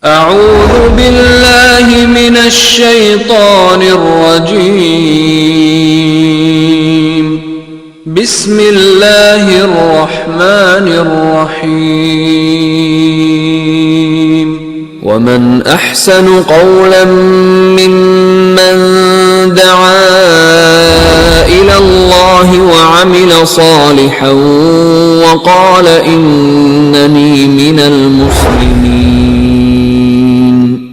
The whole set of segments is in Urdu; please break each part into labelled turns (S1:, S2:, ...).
S1: أعوذ بالله من الشيطان الرجيم. بسم الله الرحمن الرحيم. ومن أحسن قولا ممن دعا إلى الله وعمل صالحا وقال إنني من المسلمين.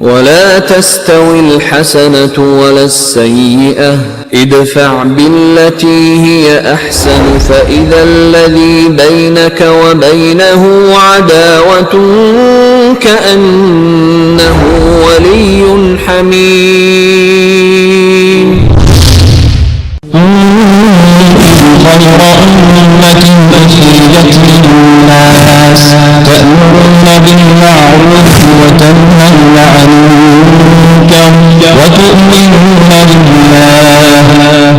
S1: ولا تستوي الحسنة ولا السيئة ادفع بالتي هي أحسن فإذا الذي بينك وبينه عداوة كأنه ولي حميم.
S2: خير أمة أخرجت للناس تأمرون بالمعروف وتنهون عن المنكر وتؤمنون بالله.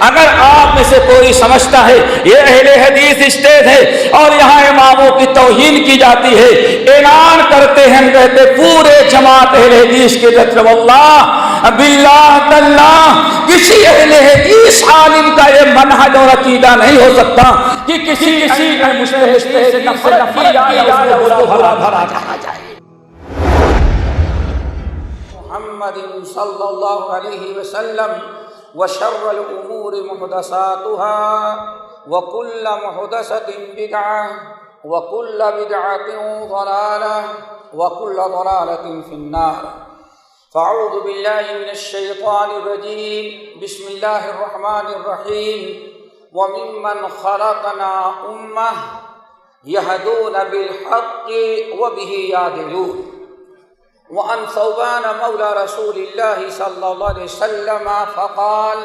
S3: اگر آپ میں سے کوئی سمجھتا ہے یہ اہل حدیث اسٹیٹ ہے اور یہاں اماموں کی توہین کی جاتی ہے، اعلان کرتے ہیں کہتے پورے جماعت اہل حدیث کے رضی اللہ باللہ تاللہ کسی اہل حدیث عالم کا یہ منہج اور عقیدہ نہیں ہو سکتا کہ کسی مجتہد سے نفرت کی جائے یا اس کو بھلا بھلا کہا جائے. محمد صلی اللہ علیہ وسلم وشر الأمور محدثاتها وكل محدثة بدعة وكل بدعة ضلالة وكل ضلالة في النار. فأعوذ بالله من الشيطان الرجيم. بسم الله الرحمن الرحيم. وممن خلقنا أمة يهدون بالحق وبه يعدلون. وعن ثوبان مولى رسول الله صلى الله عليه وسلم فقال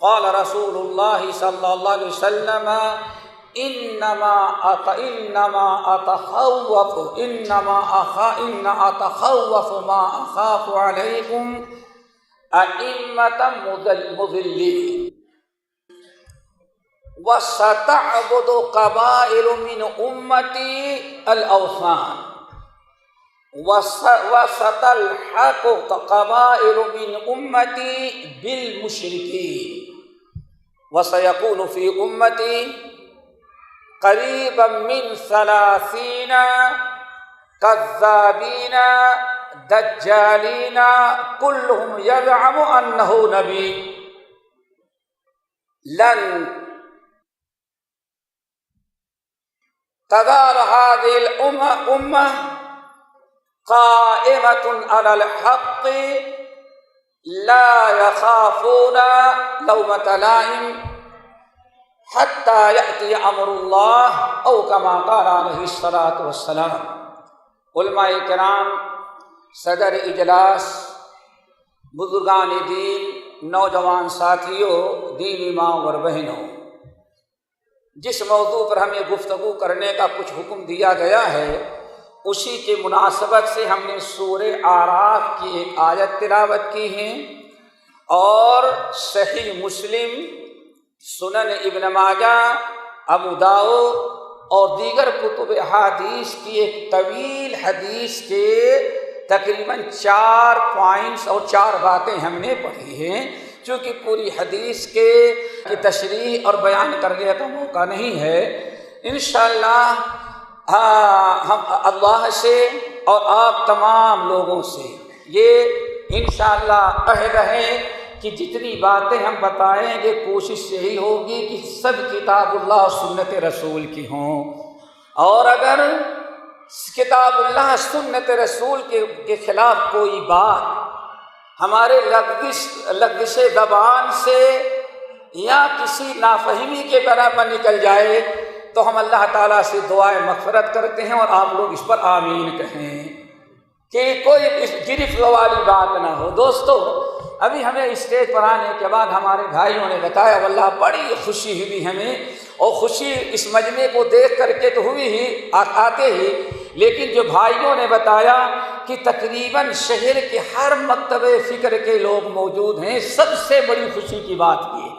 S3: قال رسول الله صلى الله عليه وسلم إنما أتخوف ما أخاف عليكم أئمة مضلين وستعبد قبائل من أمتي الأوثان وستلحق قبائل من أمتي بالمشركين وسيكون في أمتي قريبا من 30 كذابين دجالين كلهم يزعم أنه نبي لن تزال هذه الأمة قائمة على الحق لا يخافون لومة لائم حتى يأتي أمر الله أو كما قال عليه الصلاة والسلام. علماء کرام، صدر اجلاس، بزرگان دین، نوجوان ساتھیوں، دینی ماں اور بہنوں، جس موضوع پر ہمیں گفتگو کرنے کا کچھ حکم دیا گیا ہے اسی کے مناسبت سے ہم نے سورہ اعراف کی ایک آیت تلاوت کی ہے اور صحیح مسلم، سنن ابن ماجہ، ابو داؤد اور دیگر کتب احادیث کی ایک طویل حدیث کے تقریباً 4 پوائنٹس اور 4 باتیں ہم نے پڑھی ہیں. چونکہ پوری حدیث کے تشریح اور بیان کرنے کا موقع نہیں ہے، انشاءاللہ ہم اللہ سے اور آپ تمام لوگوں سے یہ انشاءاللہ عہد ہے کہ جتنی باتیں ہم بتائیں گے کوشش یہی ہوگی کہ سب کتاب اللہ اور سنت رسول کی ہوں، اور اگر کتاب اللہ سنت رسول کے خلاف کوئی بات ہمارے لغزش زبان سے یا کسی نافہمی کے برابر نکل جائے تو ہم اللہ تعالیٰ سے دعائے مغفرت کرتے ہیں اور آپ لوگ اس پر آمین کہیں کہ کوئی گرفت والی بات نہ ہو. دوستو، ابھی ہمیں اسٹیج پر آنے کے بعد ہمارے بھائیوں نے بتایا، واللہ بڑی خوشی ہوئی ہمیں، اور خوشی اس مجمع کو دیکھ کر کے تو ہوئی ہی آتے ہی، لیکن جو بھائیوں نے بتایا کہ تقریباً شہر کے ہر مکتب فکر کے لوگ موجود ہیں، سب سے بڑی خوشی کی بات یہ ہے.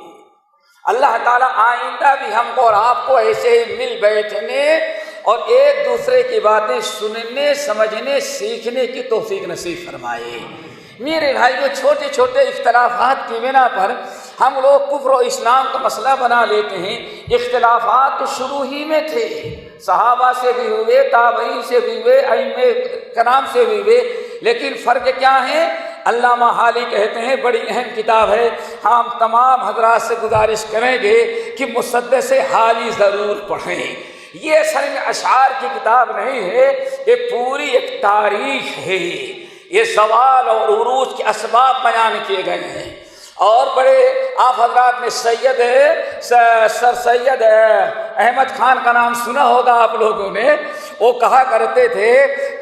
S3: اللہ تعالیٰ آئندہ بھی ہم کو اور آپ کو ایسے ہی مل بیٹھنے اور ایک دوسرے کی باتیں سننے سمجھنے سیکھنے کی توفیق نصیب فرمائے۔ میرے بھائیو، چھوٹے چھوٹے اختلافات کی بنا پر ہم لوگ کفر و اسلام کا مسئلہ بنا لیتے ہیں۔ اختلافات تو شروع ہی میں تھے، صحابہ سے بھی ہوئے، تابعین سے بھی ہوئے، ائمہ کرام سے بھی ہوئے، لیکن فرق کیا ہے؟ علامہ حالی کہتے ہیں، بڑی اہم کتاب ہے، ہم تمام حضرات سے گزارش کریں گے کہ مسدس حالی ضرور پڑھیں۔ یہ اصل میں اشعار کی کتاب نہیں ہے، یہ پوری ایک تاریخ ہے، یہ زوال اور عروج کے اسباب بیان کیے گئے ہیں۔ اور بڑے آپ حضرات نے سر سید احمد خان کا نام سنا ہوگا آپ لوگوں نے، وہ کہا کرتے تھے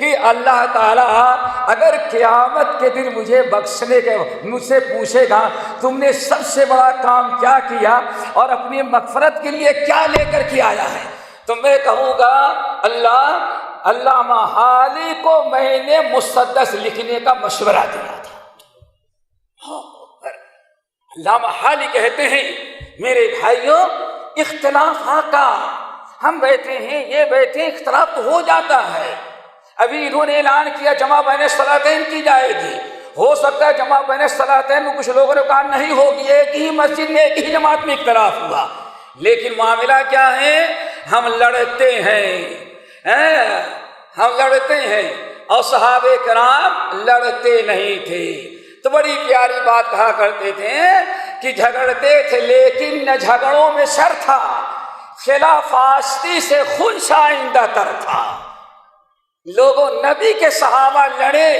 S3: کہ اللہ تعالیٰ اگر قیامت کے دن مجھے بخشنے کے مجھ سے پوچھے گا تم نے سب سے بڑا کام کیا کیا اور اپنی مغفرت کے لیے کیا لے کر کے آیا ہے، تو میں کہوں گا علامہ حالی کو میں نے مسدس لکھنے کا مشورہ دیا تھا۔ علامہ حالی کہتے ہیں، میرے بھائیوں، اختلاف کا ہم بیٹھے ہیں، یہ بیٹھے، اختلاف تو ہو جاتا ہے۔ ابھی انہوں نے اعلان کیا جمع بین الصلاتین کی جائے گی، ہو سکتا ہے جمع بین الصلاتین میں کچھ لوگوں نے کہا نہیں ہوگی، ایک ہی مسجد میں ایک ہی جماعت میں اختلاف ہوا، لیکن معاملہ کیا ہے؟ ہم لڑتے ہیں اور صحابہ کرام لڑتے نہیں تھے۔ تو بڑی پیاری بات کہا کرتے تھے کہ جھگڑتے تھے لیکن نہ جھگڑوں میں شر تھا، خلاف آستی سے خون شائندہ تر تھا۔ لوگوں نبی کے صحابہ لڑے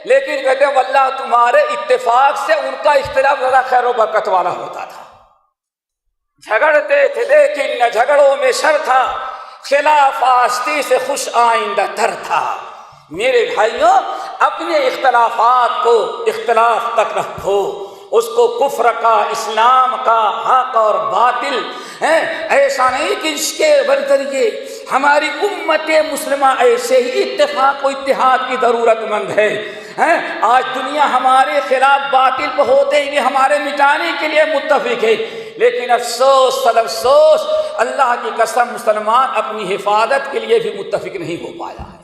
S3: لیکن کہتے ہیں واللہ تمہارے اتفاق سے ان کا اختلاف زیادہ خیر و برکت والا ہوتا تھا۔ جھگڑتے تھے لیکن نہ جھگڑوں میں شر تھا، خلاف آستی سے خوش آئندہ تر تھا۔ میرے بھائیوں، اپنے اختلافات کو اختلاف تک رکھو، اس کو کفر کا، اسلام کا، حق اور باطل ایسا نہیں کہ اس کے ذریعے ہماری امت مسلمہ ایسے ہی اتفاق و اتحاد کی ضرورت مند ہے۔ آج دنیا ہمارے خلاف باطل پہ ہوتے ہوئے ہمارے مٹانے کے لیے متفق ہے، لیکن افسوس سد افسوس اللہ کی قسم مسلمان اپنی حفاظت کے لیے بھی متفق نہیں ہو پایا ہے۔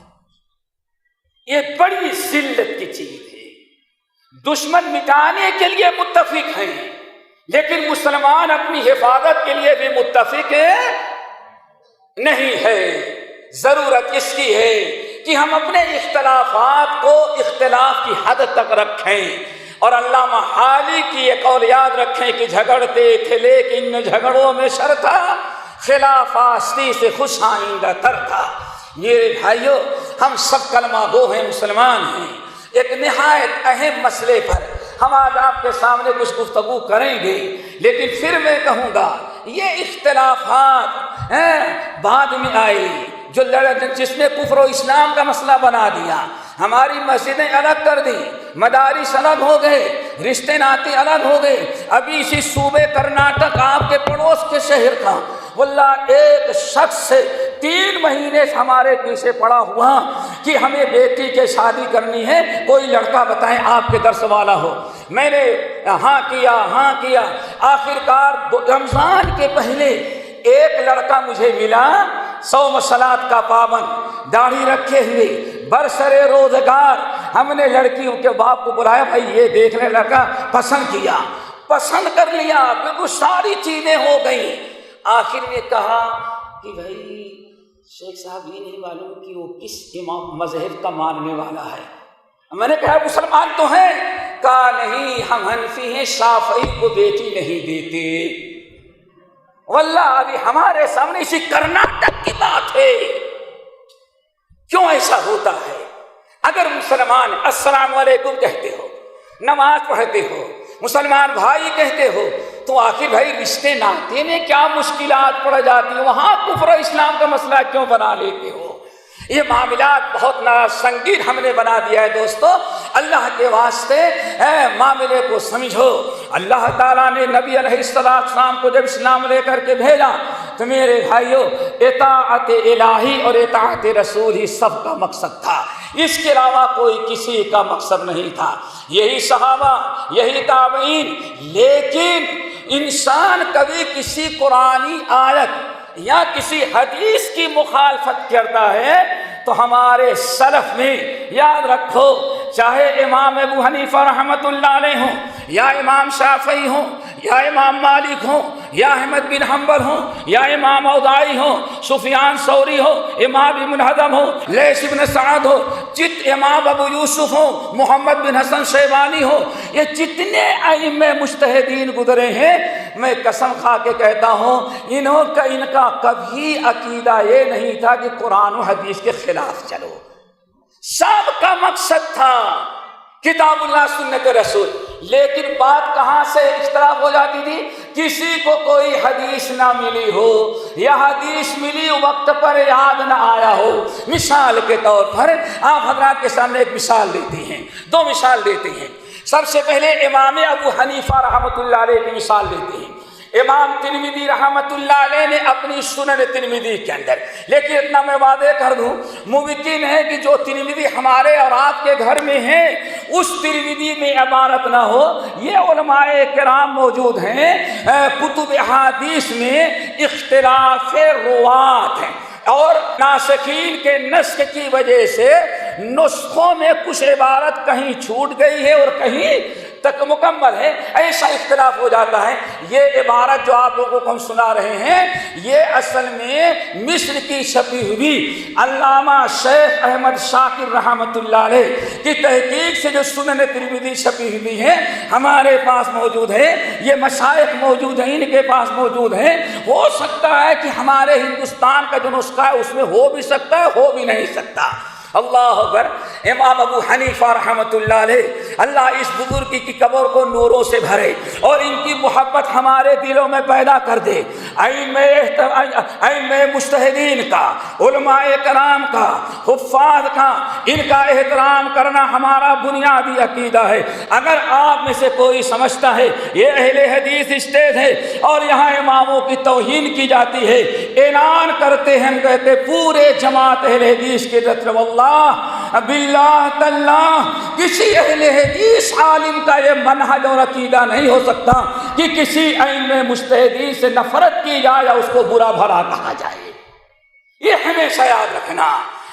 S3: یہ بڑی ذلت کی چیز ہے۔ دشمن مٹانے کے لیے متفق ہیں لیکن مسلمان اپنی حفاظت کے لیے بھی متفق نہیں ہے۔ ضرورت اس کی ہے کہ ہم اپنے اختلافات کو اختلاف کی حد تک رکھیں، اور علامہ حالی کی ایک قول یاد رکھیں کہ جھگڑتے تھے لیکن جھگڑوں میں شر تھا، خلاف آستی سے خوش آئندہ تر تھا۔ میرے بھائیوں، ہم سب کلمہ گو ہیں، مسلمان ہیں۔ ایک نہایت اہم مسئلے پر ہم آج آپ کے سامنے کچھ گفتگو کریں گے، لیکن پھر میں کہوں گا یہ اختلافات بعد میں آئے، جس نے کفر و اسلام کا مسئلہ بنا دیا، ہماری مسجدیں الگ کر دی، مدارس الگ ہو گئے، رشتے ناتے الگ ہو گئے۔ ابھی اسی صوبے کرناٹک آپ کے پڑوس کے شہر کا واللہ ایک شخص سے 3 مہینے سے ہمارے پیچھے پڑا ہوا کہ ہمیں بیٹی کے شادی کرنی ہے، کوئی لڑکا بتائیں آپ کے درس والا ہو۔ میں نے ہاں کیا، آخر کار رمضان کے پہلے ایک لڑکا مجھے ملا، 100 صلات کا پابند، داڑھی رکھے ہوئے، برسر روزگار۔ ہم نے لڑکیوں کے باپ کو بلایا، بھائی یہ دیکھ لے، لڑکا پسند کر لیا، بالکل ساری چیزیں ہو گئیں۔ آخر میں کہا کہ بھائی شیخ صاحب یہ نہیں معلوم کہ وہ کس امام مذہب کا ماننے والا ہے۔ میں نے کہا مسلمان تو ہیں؟ کہا نہیں، ہم حنفی ہیں، شافعی کو بیٹی نہیں دیتے۔ واللہ ابھی ہمارے سامنے اسی کرناٹک کی بات ہے۔ کیوں ایسا ہوتا ہے؟ اگر مسلمان السلام علیکم کہتے ہو، نماز پڑھتے ہو، مسلمان بھائی کہتے ہو، تو آخر بھائی رشتے ناتے میں کیا مشکلات پڑ جاتی ہیں؟ وہاں کفر و اسلام کا مسئلہ کیوں بنا لیتے ہو؟ یہ معاملات بہت سنگین ہم نے بنا دیا ہے دوستو۔ اللہ کے واسطے معاملے کو سمجھو۔ اللہ تعالیٰ نے نبی علیہ السلام کو جب اسلام لے کر کے بھیجا تو میرے بھائیوں اطاعت الہی اور اطاعت رسول ہی سب کا مقصد تھا، اس کے علاوہ کوئی کسی کا مقصد نہیں تھا۔ یہی صحابہ، یہی تابعین۔ لیکن انسان کبھی کسی قرآنی آیت یا کسی حدیث کی مخالفت کرتا ہے تو ہمارے سلف میں یاد رکھو، چاہے امام ابو حنیفہ رحمۃ اللہ علیہ ہوں، یا امام شافعی ہوں، یا امام مالک ہوں، یا احمد بن حنبل ہوں، یا امام اوزاعی ہوں، سفیان ثوری ہو، امام ابن حزم ہو، لیث بن سعد ہو، امام ابو یوسف ہو، محمد بن حسن شیبانی ہو، یہ جتنے ائمہ مجتہدین گزرے ہیں، میں قسم کھا کے کہتا ہوں ان کا کبھی عقیدہ یہ نہیں تھا کہ قرآن و حدیث کے خلاف چلو، سب کا مقصد تھا کتاب اللہ سنت رسول۔ لیکن بات کہاں سے اختلاف ہو جاتی تھی؟ کسی کو کوئی حدیث نہ ملی ہو یا حدیث ملی وقت پر یاد نہ آیا ہو۔ مثال کے طور پر آپ حضرات کے سامنے ایک مثال دیتے ہیں، دو مثال دیتے ہیں۔ سب سے پہلے امام ابو حنیفہ رحمۃ اللہ علیہ کی مثال دیتے ہیں۔ امام ترمذی رحمۃ اللہ علیہ نے اپنی سنن ترمذی کے اندر، لیکن اتنا میں واضح کر دوں، ممکن ہے کہ جو ترمذی ہمارے اور آپ کے گھر میں ہے اس ترمذی میں عبارت نہ ہو۔ یہ علماء کرام موجود ہیں، کتب احادیث میں اختلاف روات ہیں اور ناسخین کے نسخ کی وجہ سے نسخوں میں کچھ عبارت کہیں چھوٹ گئی ہے اور کہیں تک مکمل ہے، ایسا اختلاف ہو جاتا ہے۔ یہ عبارت جو آپ لوگوں کو ہم سنا رہے ہیں یہ اصل میں مصر کی چھپی ہوئی علامہ شیخ احمد شاکر رحمۃ اللہ علیہ کی تحقیق سے جو سنن ترمذی چھپی ہوئی ہے ہمارے پاس موجود ہے۔ یہ مشائخ موجود ہیں، ان کے پاس موجود ہیں۔ ہو سکتا ہے کہ ہمارے ہندوستان کا جو نسخہ ہے اس میں ہو بھی سکتا ہے، ہو بھی نہیں سکتا۔ اللہ اکبر۔ امام ابو حنیفہ رحمۃ اللہ علیہ، اللہ اس بزرگ کی قبر کو نوروں سے بھرے اور ان کی محبت ہمارے دلوں میں پیدا کر دے۔ ائمہ مجتہدین کا، علماء کرام کا، حفاظ کا، ان کا احترام کرنا ہمارا بنیادی عقیدہ ہے۔ اگر آپ میں سے کوئی سمجھتا ہے یہ اہل حدیث اسٹیج ہے اور یہاں اماموں کی توہین کی جاتی ہے، اعلان کرتے ہیں، ہم کہتے پورے جماعت اہل حدیث کی طرف واللہ باللہ تاللہ کسی اہل حدیث عالم کا یہ منہج اور عقیدہ نہیں ہو سکتا کہ کسی ائمہ مجتہدین سے نفرت کی جائے یا اس کو برا بھلا کہا جائے۔ یہ ہمیشہ یاد رکھنا،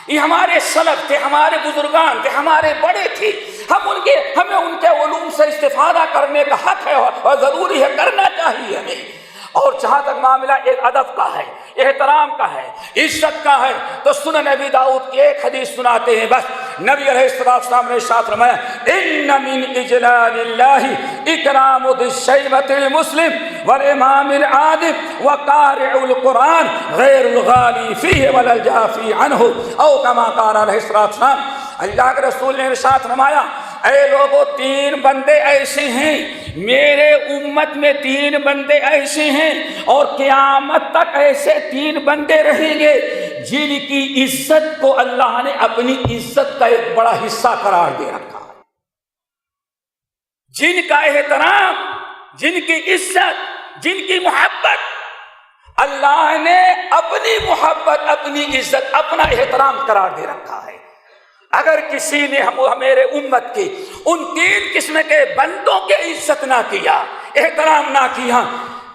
S3: یہ ہمارے سلف تھے، ہمارے بزرگان تھے، ہمارے بڑے تھے، ہمیں ان کے علوم سے استفادہ کرنے کا حق ہے اور ضروری ہے، کرنا چاہیے ہمیں۔ اور جہاں تک معاملہ ایک ادب کا ہے، احترام کا ہے، عزت کا ہے، تو سنن نبی داؤد کی ایک حدیث سناتے ہیں بس۔ نبی علیہ السلام نے ارشاد فرمایا ان من اجلال اللہ اکرام ذی الشیبۃ المسلم والامام العادل وقارئ القرآن غیر الغالی فیہ ولا الجافی عنہ او کما قال علیہ السلام۔ اللہ کے رسول نے ارشاد فرمایا اے لوگوں، تین بندے ایسے ہیں میرے امت میں، تین بندے ایسے ہیں اور قیامت تک ایسے تین بندے رہیں گے جن کی عزت کو اللہ نے اپنی عزت کا ایک بڑا حصہ قرار دے رکھا ہے، جن کا احترام، جن کی عزت، جن کی محبت اللہ نے اپنی محبت، اپنی عزت، اپنا احترام قرار دے رکھا ہے۔ اگر کسی نے میرے امت کی ان تین قسم کے بندوں کی عزت نہ کیا، احترام نہ کیا،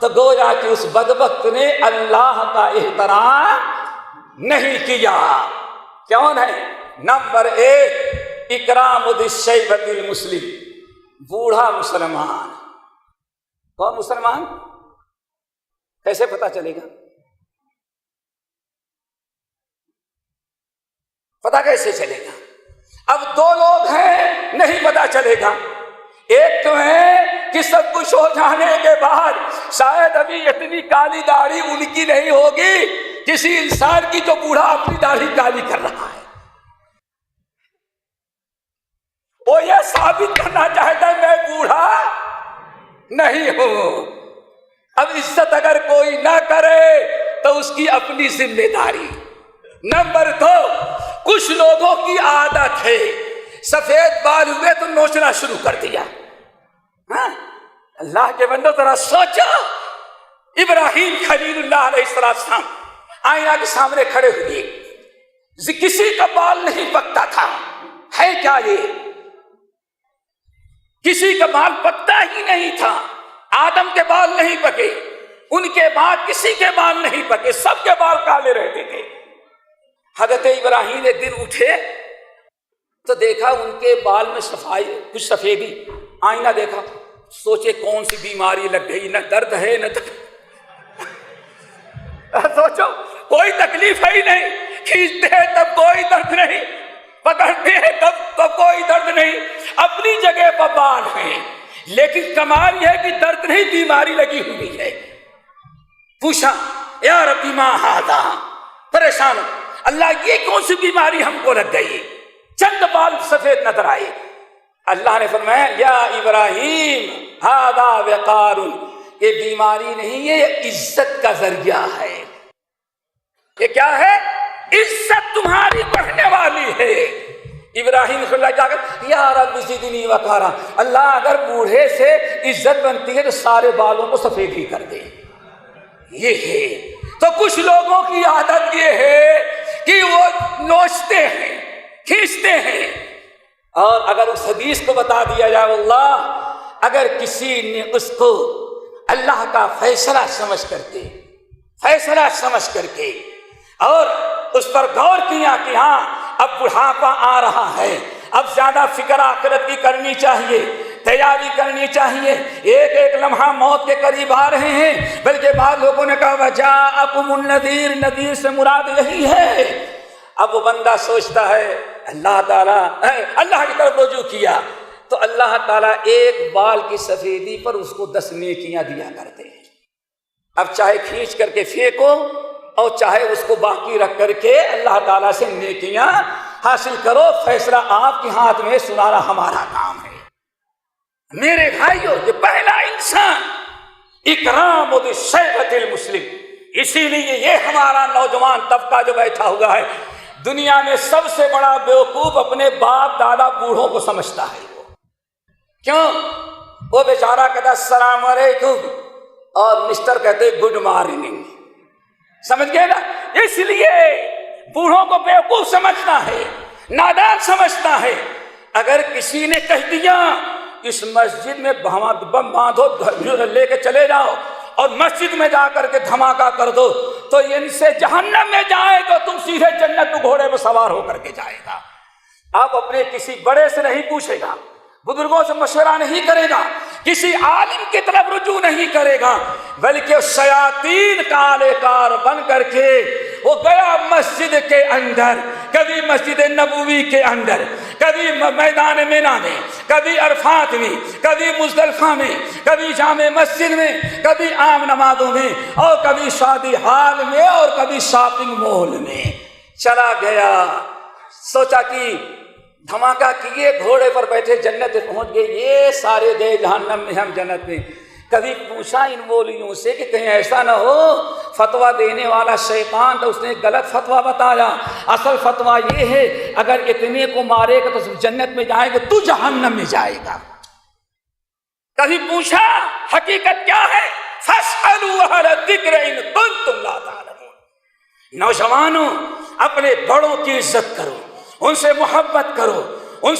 S3: تو گویا کہ اس بدبخت نے اللہ کا احترام نہیں کیا۔ کون ہے؟ نمبر ایک، اکرام ذی الشیبۃ المسلم، بوڑھا مسلمان۔ کون مسلمان؟ کیسے پتہ چلے گا؟ پتہ کیسے چلے گا؟ اب دو لوگ ہیں، نہیں پتہ چلے گا۔ ایک تو ہے کہ سب کچھ ہو جانے کے بعد شاید ابھی اتنی کالی داڑھی ان کی نہیں ہوگی کسی انسان کی جو بوڑھا اپنی داڑھی کالی کر رہا ہے، وہ یہ ثابت کرنا چاہتا ہے میں بوڑھا نہیں ہوں۔ اب عزت اگر کوئی نہ کرے تو اس کی اپنی ذمہ داری۔ نمبر دو، کچھ لوگوں کی عادت ہے سفید بال ہوئے تو نوچنا شروع کر دیا۔ ہاں، اللہ کے بندو ذرا سوچو، ابراہیم خلیل اللہ علیہ السلام آئینہ کے سامنے کھڑے ہوئے، کسی کا بال نہیں پکتا تھا، ہے کیا یہ؟ کسی کا بال پکتا ہی نہیں تھا، آدم کے بال نہیں پکے، ان کے بعد کسی کے بال نہیں پکے، سب کے بال کالے رہتے تھے۔ حضرت ابراہیم ایک دن اٹھے تو دیکھا ان کے بال میں صفائی، کچھ سفیدی، آئینہ دیکھا، سوچے کون سی بیماری لگ گئی، نہ درد ہے نہ سوچو کوئی تکلیف ہے ہی نہیں، کھینچتے ہیں تب کوئی درد نہیں، پکڑتے ہیں تب کوئی درد نہیں، اپنی جگہ پر بال ہیں، لیکن کمال یہ ہے کہ درد نہیں، بیماری لگی ہوئی ہے۔ پوچھا یا ربی ما ھذا، پریشان، اللہ یہ کون سی بیماری ہم کو لگ گئی؟ چند بال سفید نظر آئے۔ اللہ نے فرمایا یا ابراہیم ھذا وقار، یہ بیماری نہیں ہے، یہ عزت کا ذریعہ ہے۔ یہ کیا ہے؟ عزت تمہاری بڑھنے والی ہے۔ ابراہیم صلی اللہ جا کر یا رب زدنی وقارا، اللہ اگر بوڑھے سے عزت بنتی ہے تو سارے بالوں کو سفید ہی کر دے۔ یہ ہے تو کچھ لوگوں کی عادت یہ ہے کہ وہ نوچتے ہیں، کھینچتے ہیں، اور اگر اس حدیث کو بتا دیا جائے اللہ اگر کسی نے اس کو اللہ کا فیصلہ سمجھ کر کے اور اس پر غور کیا کہ ہاں اب بڑھاپا آ رہا ہے، اب زیادہ فکر آخرت کی کرنی چاہیے، تیاری کرنی چاہیے، ایک ایک لمحہ موت کے قریب آ رہے ہیں، بلکہ بعض لوگوں نے کہا وجاءکم النذیر، نذیر سے مراد یہی ہے۔ اب وہ بندہ سوچتا ہے اللہ تعالیٰ، اللہ کی طرف رجوع کیا تو اللہ تعالیٰ ایک بال کی سفیدی پر اس کو 10 نیکیاں دیا کرتے ہیں۔ اب چاہے کھینچ کر کے پھینکو اور چاہے اس کو باقی رکھ کر کے اللہ تعالیٰ سے نیکیاں حاصل کرو، فیصلہ آپ کے ہاتھ میں، سنانا ہمارا کام ہے۔ میرے بھائیو، یہ پہلا انسان اکرام شیبۃ المسلم، اسی لیے یہ ہمارا نوجوان طبقہ جو بیٹھا ہوا ہے دنیا میں سب سے بڑا بیوقوف اپنے باپ دادا بوڑھوں کو سمجھتا ہے۔ وہ کیوں؟ وہ بیچارہ کہتا السلام علیکم اور مسٹر کہتے گڈ مارننگ، سمجھ گئے نا؟ اس لیے بوڑھوں کو بیوقوف سمجھتا ہے، نادان سمجھتا ہے۔ اگر کسی نے کہہ دیا اس مسجد میں بم باندھو، لے کے چلے جاؤ اور مسجد میں جا کر کے دھماکہ کر دو تو ان سے جہنم میں جائے تو تم سیدھے جنت میں گھوڑے میں سوار ہو کر کے جائے گا۔ آپ اپنے کسی بڑے سے نہیں پوچھے گا، بزرگوں سے مشورہ نہیں کرے گا، کسی عالم کی طرف رجوع نہیں کرے گا، بلکہ شیاطین کالے کار بن کر کے وہ گیا مسجد کے اندر، کبھی مسجد نبوی کے اندر، کبھی میدان مینا میں، کبھی عرفات میں، کبھی مزدلفہ میں، کبھی جامع مسجد میں، کبھی عام نمازوں میں، اور کبھی شادی ہال میں، اور کبھی شاپنگ مال میں چلا گیا۔ سوچا کہ دھماکہ کیے، گھوڑے پر بیٹھے جنت پہنچ گئے، یہ سارے گئے جہنم میں، ہم جنت میں۔ کبھی پوچھا ان مولویوں سے کہ کہیں ایسا نہ ہو فتویٰ دینے والا شیطان تو اس نے غلط فتویٰ بتایا، اصل فتویٰ یہ ہے اگر اتنے کو مارے گا تو جنت میں جائے گا، تو جہنم میں جائے گا۔ کبھی پوچھا حقیقت کیا ہے؟ فاسألوا اہل الذکر ان کنتم لا تعلمون۔ نوجوانوں، اپنے بڑوں کی عزت کرو، ان سے محبت کرو، ان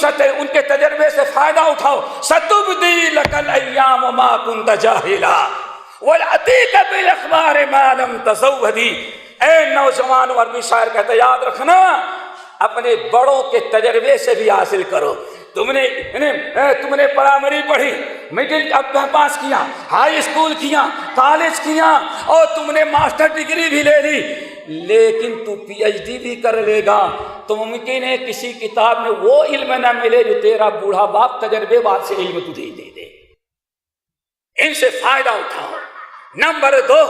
S3: کے تجربے سے فائدہ اٹھاؤ۔ ستبدی لک الایام ما کنت جاہلا والعتیک بالاخبار ما لم تزودی۔ اے نوجوان، عربی شاعر کہتا ہے یاد رکھنا اپنے بڑوں کے تجربے سے بھی حاصل کرو۔ تم نے پرائمری پڑھی، مڈل پاس کیا، ہائی اسکول کیا، کالج کیا، اور تم نے ماسٹر ڈگری بھی لے لی، لیکن تو پی ایچ ڈی بھی کر لے گا تو ممکن ہے کسی کتاب میں وہ علم نہ ملے جو تیرا بوڑھا باپ تجربے بعد سے علم تجھے دے دے۔ ان سے فائدہ اٹھاؤ۔ نمبر 2،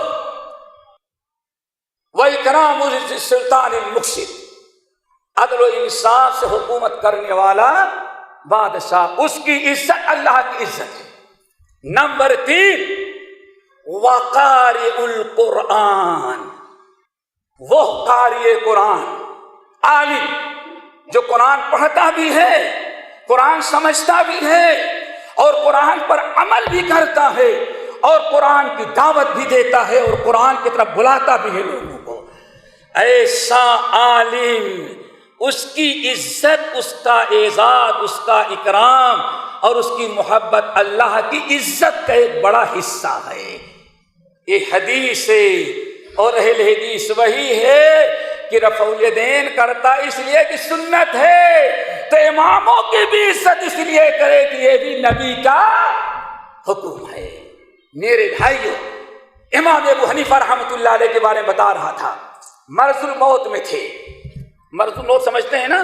S3: وَإِكْرَامُ السُّلْطَانِ الْمُقْسِطِ، عدل و انصاف سے حکومت کرنے والا بادشاہ، اس کی عزت اللہ کی عزت ہے۔ نمبر 3، وقارئ القرآن، وہ قاری قرآن، عالم جو قرآن پڑھتا بھی ہے، قرآن سمجھتا بھی ہے، اور قرآن پر عمل بھی کرتا ہے، اور قرآن کی دعوت بھی دیتا ہے، اور قرآن کی طرف بلاتا بھی ہے لوگوں کو۔ ایسا عالم، اس کی عزت، اس کا اعزاز، اس کا اکرام اور اس کی محبت اللہ کی عزت کا ایک بڑا حصہ ہے۔ یہ حدیث ہے اور اہل حدیث وہی ہے کہ رفع الیدین کرتا اس لیے کہ سنت ہے، تو اماموں کی بھی عزت اس لیے کرے کہ یہ بھی نبی کا حکم ہے۔ میرے بھائیو، امام ابو حنیفہ رحمۃ اللہ علیہ کے بارے میں بتا رہا تھا، مرض الموت میں تھے۔ مرض الموت سمجھتے ہیں نا،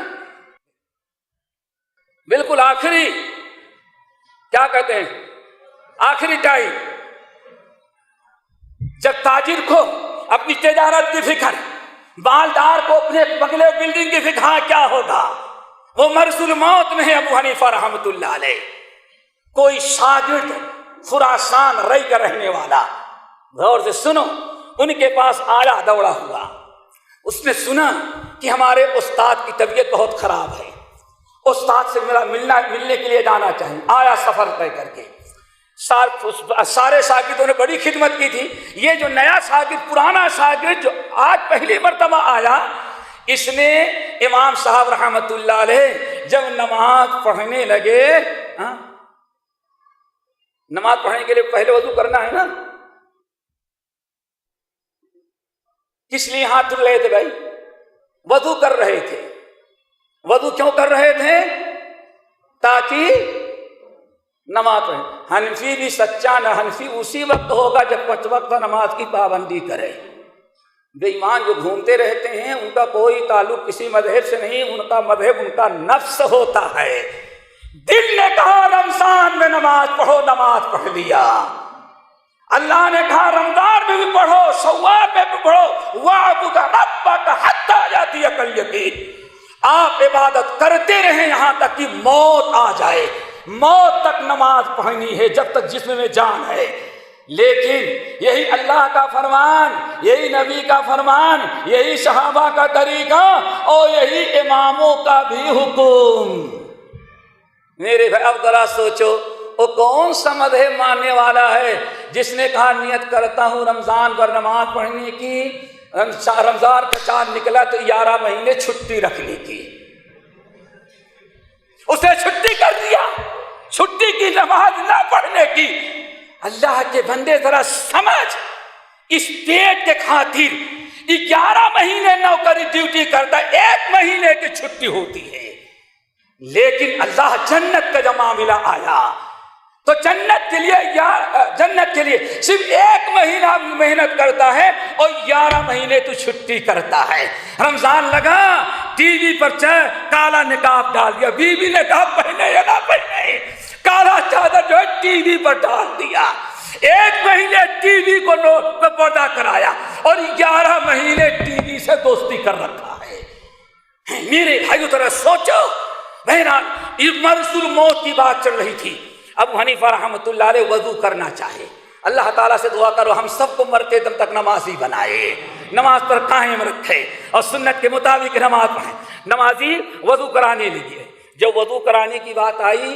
S3: بالکل آخری، کیا کہتے ہیں، آخری ٹائم، جب تاجر کو اپنی تجارت کی فکر، مالدار کو اپنے بنگلے بلڈنگ کی فکر، ہاں کیا ہوگا، وہ مرض الموت میں ہے ابو حنیفہ رحمۃ اللہ علیہ۔ کوئی شاگرد خراسان رئی کا رہنے والا، غور سے سنو، ان کے پاس آیا دوڑا ہوا، اس نے سنا کہ ہمارے استاد کی طبیعت بہت خراب ہے، استاد سے ملنے کے لیے جانا چاہیے۔ آیا سفر طے کر کے، سارے شاگردوں نے بڑی خدمت کی تھی، یہ جو نیا شاگرد، پرانا شاگرد جو آج پہلی مرتبہ آیا، اس نے امام صاحب رحمت اللہ علیہ جب نماز پڑھنے لگے، نماز پڑھنے کے لیے پہلے وضو کرنا ہے نا، کس لیے ہاتھ دھل رہے تھے بھائی؟ وضو کر رہے تھے۔ وضو کیوں کر رہے تھے؟ تاکہ نماز پڑھیں۔ حنفی بھی سچا نہ حنفی اسی وقت ہوگا جب 5 وقت نماز کی پابندی کرے۔ بے ایمان جو گھومتے رہتے ہیں ان کا کوئی تعلق کسی مذہب سے نہیں، ان کا مذہب ان کا نفس ہوتا ہے۔ دل نے کہا رمضان میں نماز پڑھو، نماز پڑھ لیا۔ اللہ نے کہا رمضان میں بھی پڑھو، شوال میں بھی پڑھو، وَاعْبُدْ رَبَّكَ حَتَّىٰ يَأْتِيَكَ الْيَقِينُ۔ آپ عبادت کرتے رہیں یہاں تک کہ موت آ جائے۔ موت تک نماز پڑھنی ہے جب تک جسم میں جان ہے۔ لیکن یہی اللہ کا فرمان، یہی نبی کا فرمان، یہی صحابہ کا طریقہ اور یہی اماموں کا بھی حکم۔ میرے بھائی اب ذرا سوچو، وہ کون سا مذہب ماننے والا ہے جس نے کہا نیت کرتا ہوں رمضان پر نماز پڑھنے کی، رمضان کا چاند نکلا تو 11 مہینے چھٹی رکھنے کی، اسے چھٹی کر دیا، چھٹی کی نماز نہ پڑھنے کی۔ اللہ کے بندے ذرا سمجھ، اس پیٹ کے خاطر 11 مہینے نوکری ڈیوٹی کرتا ہے، 1 مہینے کی چھٹی ہوتی ہے۔ لیکن اللہ جنت کا جب معاملہ آیا تو جنت کے لیے صرف 1 مہینہ محنت کرتا ہے اور 11 مہینے تو چھٹی کرتا ہے۔ رمضان لگا، ٹی وی پر کالا نقاب ڈال دیا، بیوی نے کہا پہنے یا نہ پہنے، کالا چادر جو ہے ٹی وی پر ڈال دیا، 1 مہینے ٹی وی کو پردہ کرایا اور 11 مہینے ٹی وی سے دوستی کر رکھا ہے۔ میرے بھائیو ذرا سوچو، بہرحال مرض الموت کی بات چل رہی تھی۔ ابو حنیفہ رحمۃ اللہ علیہ وضو کرنا چاہے، اللہ تعالیٰ سے دعا کرو ہم سب کو مرتے دم تک نمازی بنائے، نماز پر قائم رکھے اور سنت کے مطابق نماز پڑھیں۔ نمازی وضو کرانے لگے، جب وضو کرانے کی بات آئی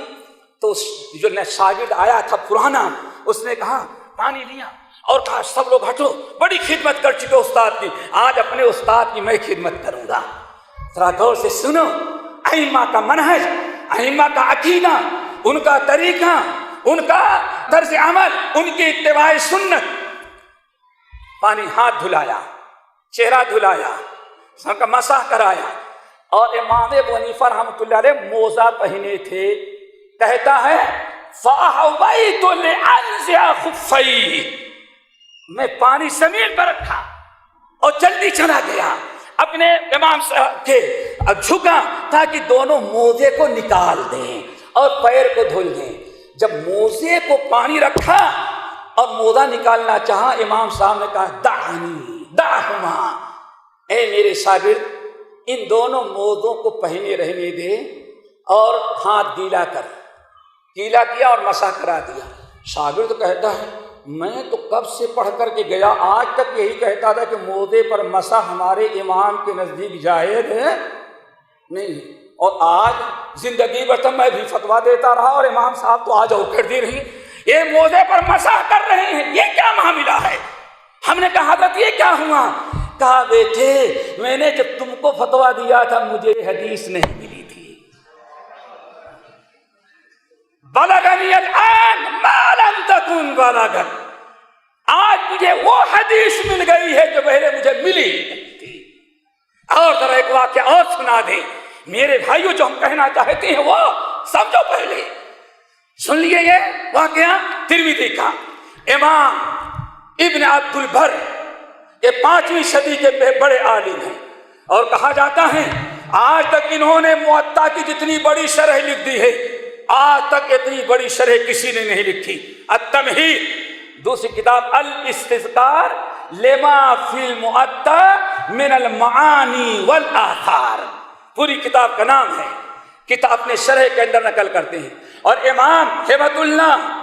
S3: تو جو شاگرد آیا تھا پرانا، اس نے کہا پانی لیا اور کہا سب لوگ ہٹو، بڑی خدمت کر چکے استاد کی، آج اپنے استاد کی میں خدمت کروں گا۔ ذرا غور سے سنو، ائمہ کا منہج، ائمہ کا عقیدہ، ان کا طریقہ، ان کا طرز عمل، ان کی اتباع سنت۔ پانی ہاتھ دھلایا، چہرہ دھلایا، سر کا مسح کرایا، اور امام ابو حنیفہ رحمۃ اللہ علیہ موزہ پہنے تھے۔ کہتا ہے فَأَحْوَيْتُ لِأَنْزِعَ خُفَّيْهِ، میں پانی زمین پر رکھا اور جلدی چلا گیا اپنے امام صاحب کے، جھکا تاکہ دونوں موزے کو نکال دیں اور پیر کو دھل دیں۔ جب موزے کو پانی رکھا اور موزہ نکالنا چاہا، امام صاحب نے کہا دعنی دعہما، اے میرے شاگرد ان دونوں موزوں کو پہنے رہنے دے اور ہاتھ گیلا کر، گیلا کیا اور مسح کرا دیا۔ شاگرد کہتا ہے میں تو کب سے پڑھ کر کے گیا، آج تک یہی کہتا تھا کہ موزے پر مسح ہمارے امام کے نزدیک جائز ہے نہیں، اور آج زندگی بھر تو میں بھی فتویٰ دیتا رہا اور امام صاحب تو آج اور کر دی رہی، یہ موزے پر مسح کر رہے ہیں، یہ کیا معاملہ ہے؟ ہم نے کہا حضرت یہ کیا ہوا؟ کہا بیٹے میں نے جب تم کو فتویٰ دیا تھا مجھے حدیث نہیں ملی تھی، بلغنی الآن ما لم تکن بلغت، آج مجھے یہ وہ حدیث مل گئی ہے جو پہلے مجھے ملی نہیں تھی۔ اور ذرا ایک واقعہ اور سنا دیں میرے بھائیوں، جو ہم کہنا چاہتے ہیں وہ سمجھو پہلے۔ سن لیے یہ واقعہ ترمذی کا، امام ابن عبد البر، یہ 5ویں صدی کے بڑے عالم ہیں، اور کہا جاتا ہے آج تک انہوں نے موطا کی جتنی بڑی شرح لکھ دی ہے، آج تک اتنی بڑی شرح کسی نے نہیں لکھی۔ التمہید، دوسری کتاب الاستذکار لما فی الموطا من المعانی والآثار، پوری کتاب کا نام ہے، کتاب اپنے شرح کے اندر نقل کرتے ہیں۔ اور امام ہبت اللہ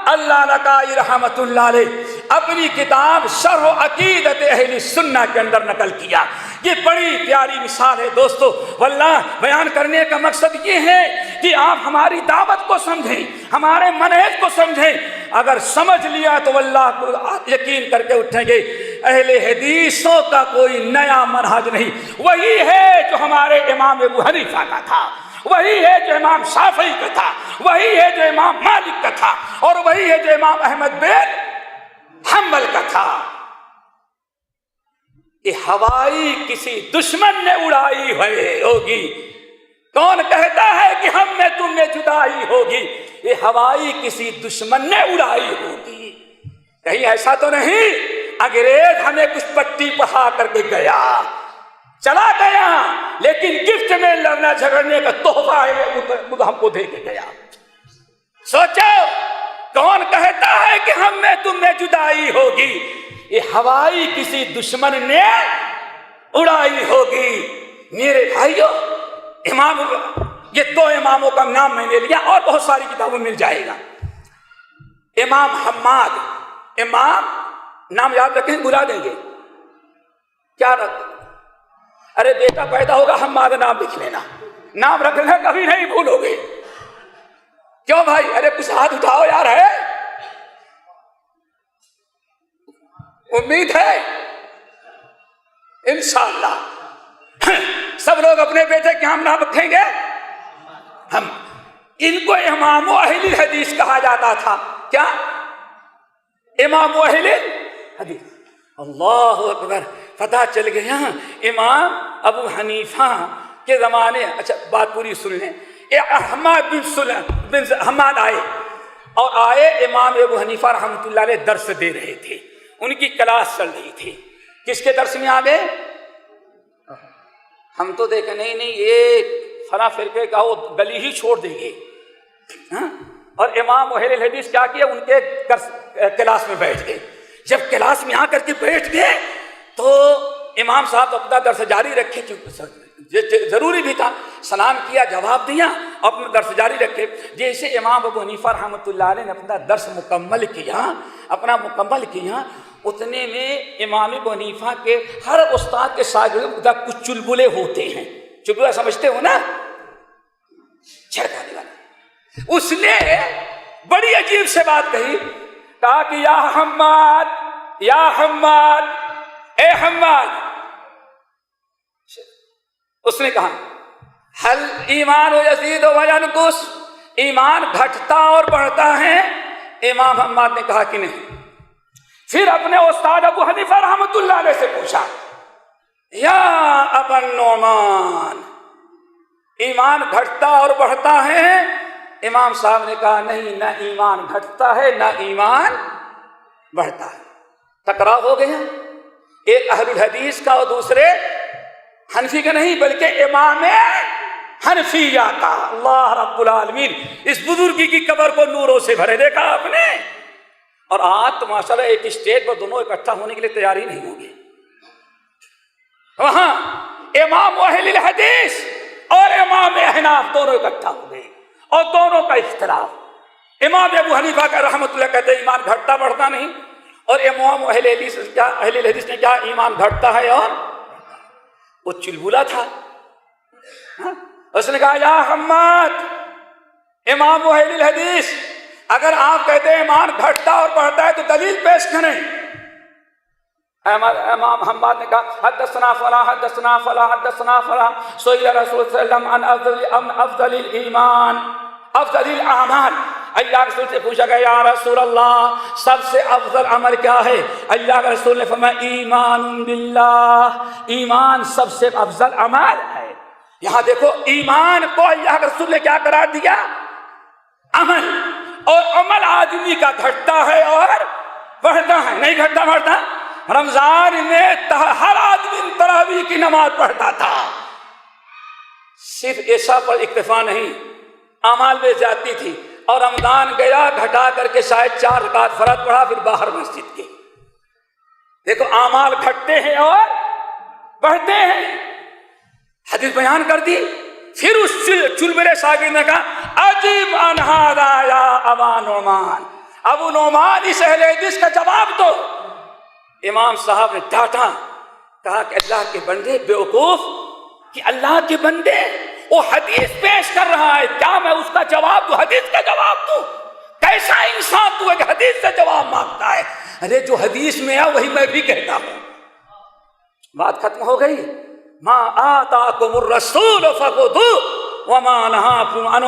S3: اللہ لکائی رحمت اللہ علیہ اپنی کتاب شرح عقیدت اہل سنہ کے اندر نقل کیا۔ یہ بڑی پیاری مثال ہے دوستو، واللہ بیان کرنے کا مقصد یہ ہے کہ آپ ہماری دعوت کو سمجھیں، ہمارے منہج کو سمجھیں۔ اگر سمجھ لیا تو واللہ کو یقین کر کے اٹھیں گے اہل حدیثوں کا کوئی نیا منہج نہیں، وہی ہے جو ہمارے امام ابو حنیفہ کا تھا، وہی ہے جو امام شافعی کا تھا، وہی ہے جو امام مالک کا تھا، اور وہی ہے جو امام احمد بن حنبل کا تھا۔ یہ ہوائی کسی دشمن نے اڑائی ہوگی، کون کہتا ہے کہ ہم میں تم میں جدائی ہوگی؟ یہ ہوائی کسی دشمن نے اڑائی ہوگی، کہیں ایسا تو نہیں انگریز ہمیں کچھ پٹی پڑھا کر کے گیا، چلا گیا، لیکن گفٹ میں لڑنا جھگڑنے کا تحفہ ہم کو دے کے گیا۔ سوچو کون کہتا ہے کہ ہم میں تم میں جدائی ہوگی؟ یہ ہوائی کسی دشمن نے اڑائی ہوگی۔ میرے بھائیوں، امام، یہ 2 اماموں کا نام میں نے لیا، اور بہت ساری کتابوں میں مل جائے گا۔ امام حماد، امام نام یاد رکھیں، بلا دیں گے کیا رکھ؟ ارے بیٹا پیدا ہوگا حماد نام لکھ لینا، نام رکھ لینا، کبھی نہیں بھولو گے۔ کیوں بھائی؟ ارے کچھ ہاتھ اٹھاؤ یار، ہے امید ہے انشاءاللہ سب لوگ اپنے بیٹے کے ہم نام رکھیں گے۔ ہم ان کو امام اہل حدیث کہا جاتا تھا۔ کیا؟ امام اہل حدیث۔ اللہ اکبر، پتہ چل گیا امام ابو حنیفہ کے زمانے، اچھا بات پوری سن لیں، حماد بن حماد آئے، اور آئے امام ابو حنیفہ رحمۃ اللہ علیہ درس دے رہے تھے، ان کی کلاس چل رہی تھی۔ کس کے درس میں آ گئے؟ ہم تو دیکھیں نہیں یہ فلاں فرقے کا وہ گلی ہی چھوڑ دیں گے، اور امام اہل حدیث کیا کیا؟ ان کے کلاس میں بیٹھ گئے۔ جب کلاس میں آ کر کے بیٹھ گئے تو امام صاحب اپنا درس جاری رکھے، ضروری بھی تھا، سلام کیا، جواب دیا، اپنا درس جاری رکھے۔ جیسے امام ابو حنیفہ رحمۃ اللہ علیہ نے اپنا درس مکمل کیا، اتنے میں امام ابو حنیفہ کے ہر استاد کے شاگرد کچھ چلبلے ہوتے ہیں، چلبلہ سمجھتے ہو نا، چھڑکانے والا۔ اس نے بڑی عجیب سے بات کہی، کہا کہ یا حماد، اے حماد، اس نے کہا حل ایمان و یزید و ینقص، ایمان گھٹتا اور بڑھتا ہے؟ امام حماد نے کہا کہ نہیں۔ پھر اپنے استاد ابو حنیفہ رحمۃ اللہ علیہ سے پوچھا، یا ابا النعمان، ایمان گھٹتا اور بڑھتا ہے؟ امام صاحب نے کہا نہیں، نہ ایمان گھٹتا ہے نہ ایمان بڑھتا ہے۔ ٹکراؤ ہو گیا، ایک اہل الحدیث کا اور دوسرے حنفی کا نہیں، بلکہ امام حنفیہ کا۔ اللہ رب العالمین اس بزرگی کی قبر کو نوروں سے بھرے، دیکھا آپ نے؟ اور آج تو ماشاءاللہ ایک اسٹیج پر دونوں اکٹھا ہونے کے لیے تیاری نہیں ہوں گے۔ وہاں امام اہل الحدیث اور امام احناف دونوں اکٹھا ہو گئے، اور دونوں کا اختلاف۔ امام ابو حنیفہ کا رحمۃ اللہ کہتے ہیں ایمان گھٹتا بڑھتا نہیں، اور امام اہل حدیث نے کیا؟ ایمان گھٹتا ہے اور وہ چلبلا تھا۔ اس نے کہا یا حماد، امام اہل الحدیث، اگر آپ کہتے ہیں ایمان گھٹتا اور بڑھتا ہے تو دلیل پیش کریں۔ امام حماد نے کہا حدثنا فلاں حدثنا فلاں حدثنا فلاں سئل رسول صلی اللہ علیہ وسلم عن افضل الایمان افضل الاعمال، اللہ کے رسول سے پوچھا گیا یا رسول اللہ سب سے افضل عمل کیا ہے؟ اللہ کے رسول نے فرمایا ایمان باللہ، ایمان سب سے افضل عمل ہے۔ یہاں دیکھو ایمان کو اللہ کے رسول نے کیا قرار دیا؟ عمل۔ اور عمل آدمی کا گھٹتا ہے اور بڑھتا ہے، نہیں گھٹتا بڑھتا۔ رمضان میں ہر آدمی تراویح کی نماز پڑھتا تھا، صرف عشاء پر اکتفا نہیں، اعمال میں جاتی تھی، اور رمضان گیا گھٹا کر کے شاید 4 رکعت فرض پڑھا پھر باہر مسجد کے۔ دیکھو اعمال گھٹتے ہیں اور بڑھتے ہیں۔ حدیث بیان کر دی، پھر اس چلبلے شاگرد نے کہا عجیب ان ھذا یا ابا نعمان، ابو نعمان اس اہل حدیث کا جواب دو۔ امام صاحب نے ڈانٹا، کہا کہ اللہ کے بندے بیوقوف، کہ اللہ کے بندے وہ حدیث پیش کر رہا ہے، کیا میں اس کا جواب دوں؟ حدیث کا جواب دوں؟ کیسا انسان تو ہے کہ حدیث سے جواب مانگتا ہے؟ ارے جو حدیث میں ہے وہی میں بھی کہتا ہوں۔ بات ختم ہو گئی۔ ما آتاکم الرسول فخذوہ وما نہاکم عنہ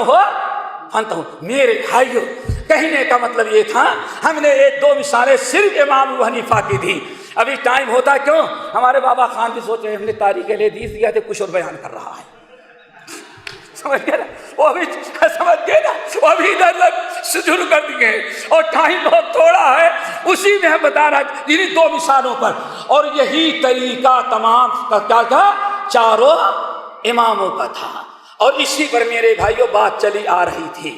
S3: فانتہوا۔ میرے بھائیو، کہنے کا مطلب یہ تھا، ہم نے 1-2 مثالیں صرف امام ابو حنیفہ کی دی۔ ابھی ٹائم ہوتا کیوں؟ ہمارے بابا خان بھی سوچ رہے ہم نے تاریخ الحدیث دیا تھا، کچھ اور بیان کر رہا ہے، سمجھ گئے نا؟ وہ بھی سمجھ گئے نا، وہ بھی ادھر شروع کر دیے، اور ٹائم بہت تھوڑا ہے، اسی میں بتا رہا انہیں 2 مثالوں پر۔ اور یہی طریقہ تمام کا کیا تھا؟ چاروں اماموں کا تھا، اور اسی پر میرے بھائیوں بات چلی آ رہی تھی۔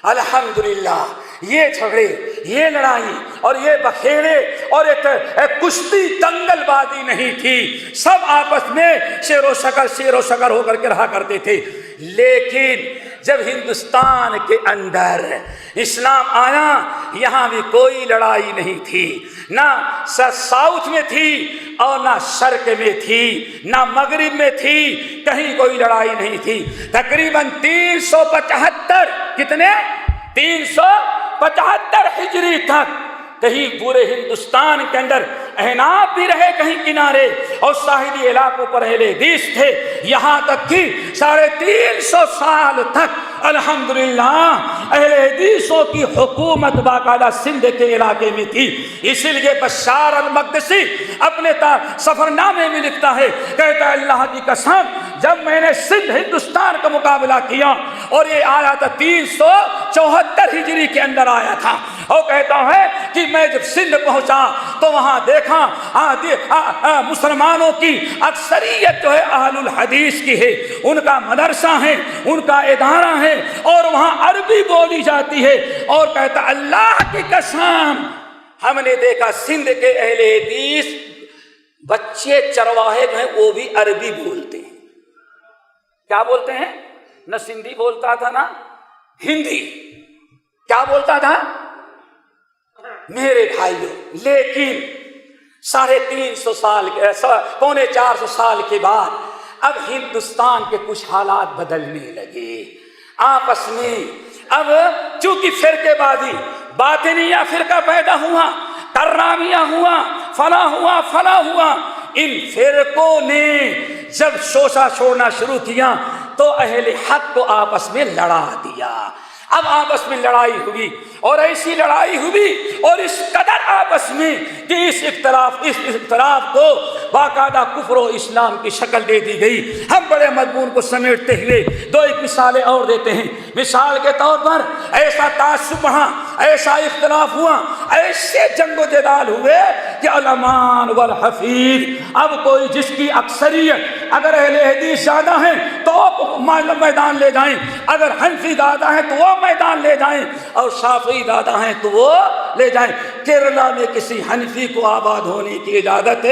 S3: الحمدللہ یہ جھگڑے، یہ لڑائی اور یہ بکھیرے اور ایک کشتی دنگل بازی نہیں تھی، سب آپس میں شیر و شکر ہو کر کے رہا کرتے تھے۔ لیکن جب ہندوستان کے اندر اسلام آیا، یہاں بھی کوئی لڑائی نہیں تھی، نہ ساؤتھ میں تھی اور نہ شرق میں تھی، نہ مغرب میں تھی، کہیں کوئی لڑائی نہیں تھی۔ تقریباً 375 کتنے 375 ہجری تک کہیں پورے ہندوستان کے اندر احناف بھی رہے، کہیں کنارے، اور ساحلی علاقوں پر اہل حدیث تھے، یہاں تک کہ 350 سال تک الحمدللہ اہل حدیثوں کی حکومت باقاعدہ سندھ کے علاقے میں تھی۔ اسی لیے بشار المقدسی اپنے سفر نامے میں لکھتا ہے، کہتا ہے اللہ کی قسم جب میں نے سندھ ہندوستان کا مقابلہ کیا، اور یہ آیا تھا 374 ہجری کے اندر آیا تھا، اور کہتا ہے کہ میں جب سندھ پہنچا تو وہاں دیکھا مسلمانوں کی اکثریت جو ہے اہل الحدیث کی ہے، ان کا مدرسہ ہے، ان کا ادارہ ہے، اور وہاں عربی بولی جاتی ہے، اور کہتا اللہ کی قسم ہم نے دیکھا سندھ کے اہل حدیث بچے چرواہے جو ہیں وہ بھی عربی بولتے ہیں۔ کیا بولتے ہیں؟ نہ سندھی بولتا تھا نہ ہندی، کیا بولتا تھا میرے بھائیوں؟ لیکن 350 سال پونے 400 سال کے بعد اب ہندوستان کے کچھ حالات بدلنے لگے آپس میں۔ اب چونکہ فرقے بازی باطنیہ فرقہ پیدا ہوا، کرامیہ ہوا، فلاح ہوا، ان فرقوں نے جب شوشہ چھوڑنا شروع کیا تو اہل حق کو آپس میں لڑا دیا۔ اب آپس میں لڑائی ہوئی، اور ایسی لڑائی ہوئی اور اس قدر آپس میں کہ اس اختلاف کو باقاعدہ کفر و اسلام کی شکل دے دی گئی۔ ہم بڑے مضمون کو سمیٹتے ہوئے 2 مثالیں اور دیتے ہیں۔ مثال کے طور پر ایسا تعصب بڑھا، ایسا اختلاف ہوا، ایسے جنگ و جدال ہوئے کہ علمان والحفیظ، اب کوئی جس کی اکثریت اگر اہل حدیث زیادہ ہیں تو وہ میدان لے جائیں، اگر حنفی زیادہ ہیں تو وہ میدان لے جائیں، اور شافعی زیادہ ہیں تو وہ لے جائیں۔ کیرلا میں کسی حنفی کو آباد ہونے کی اجازت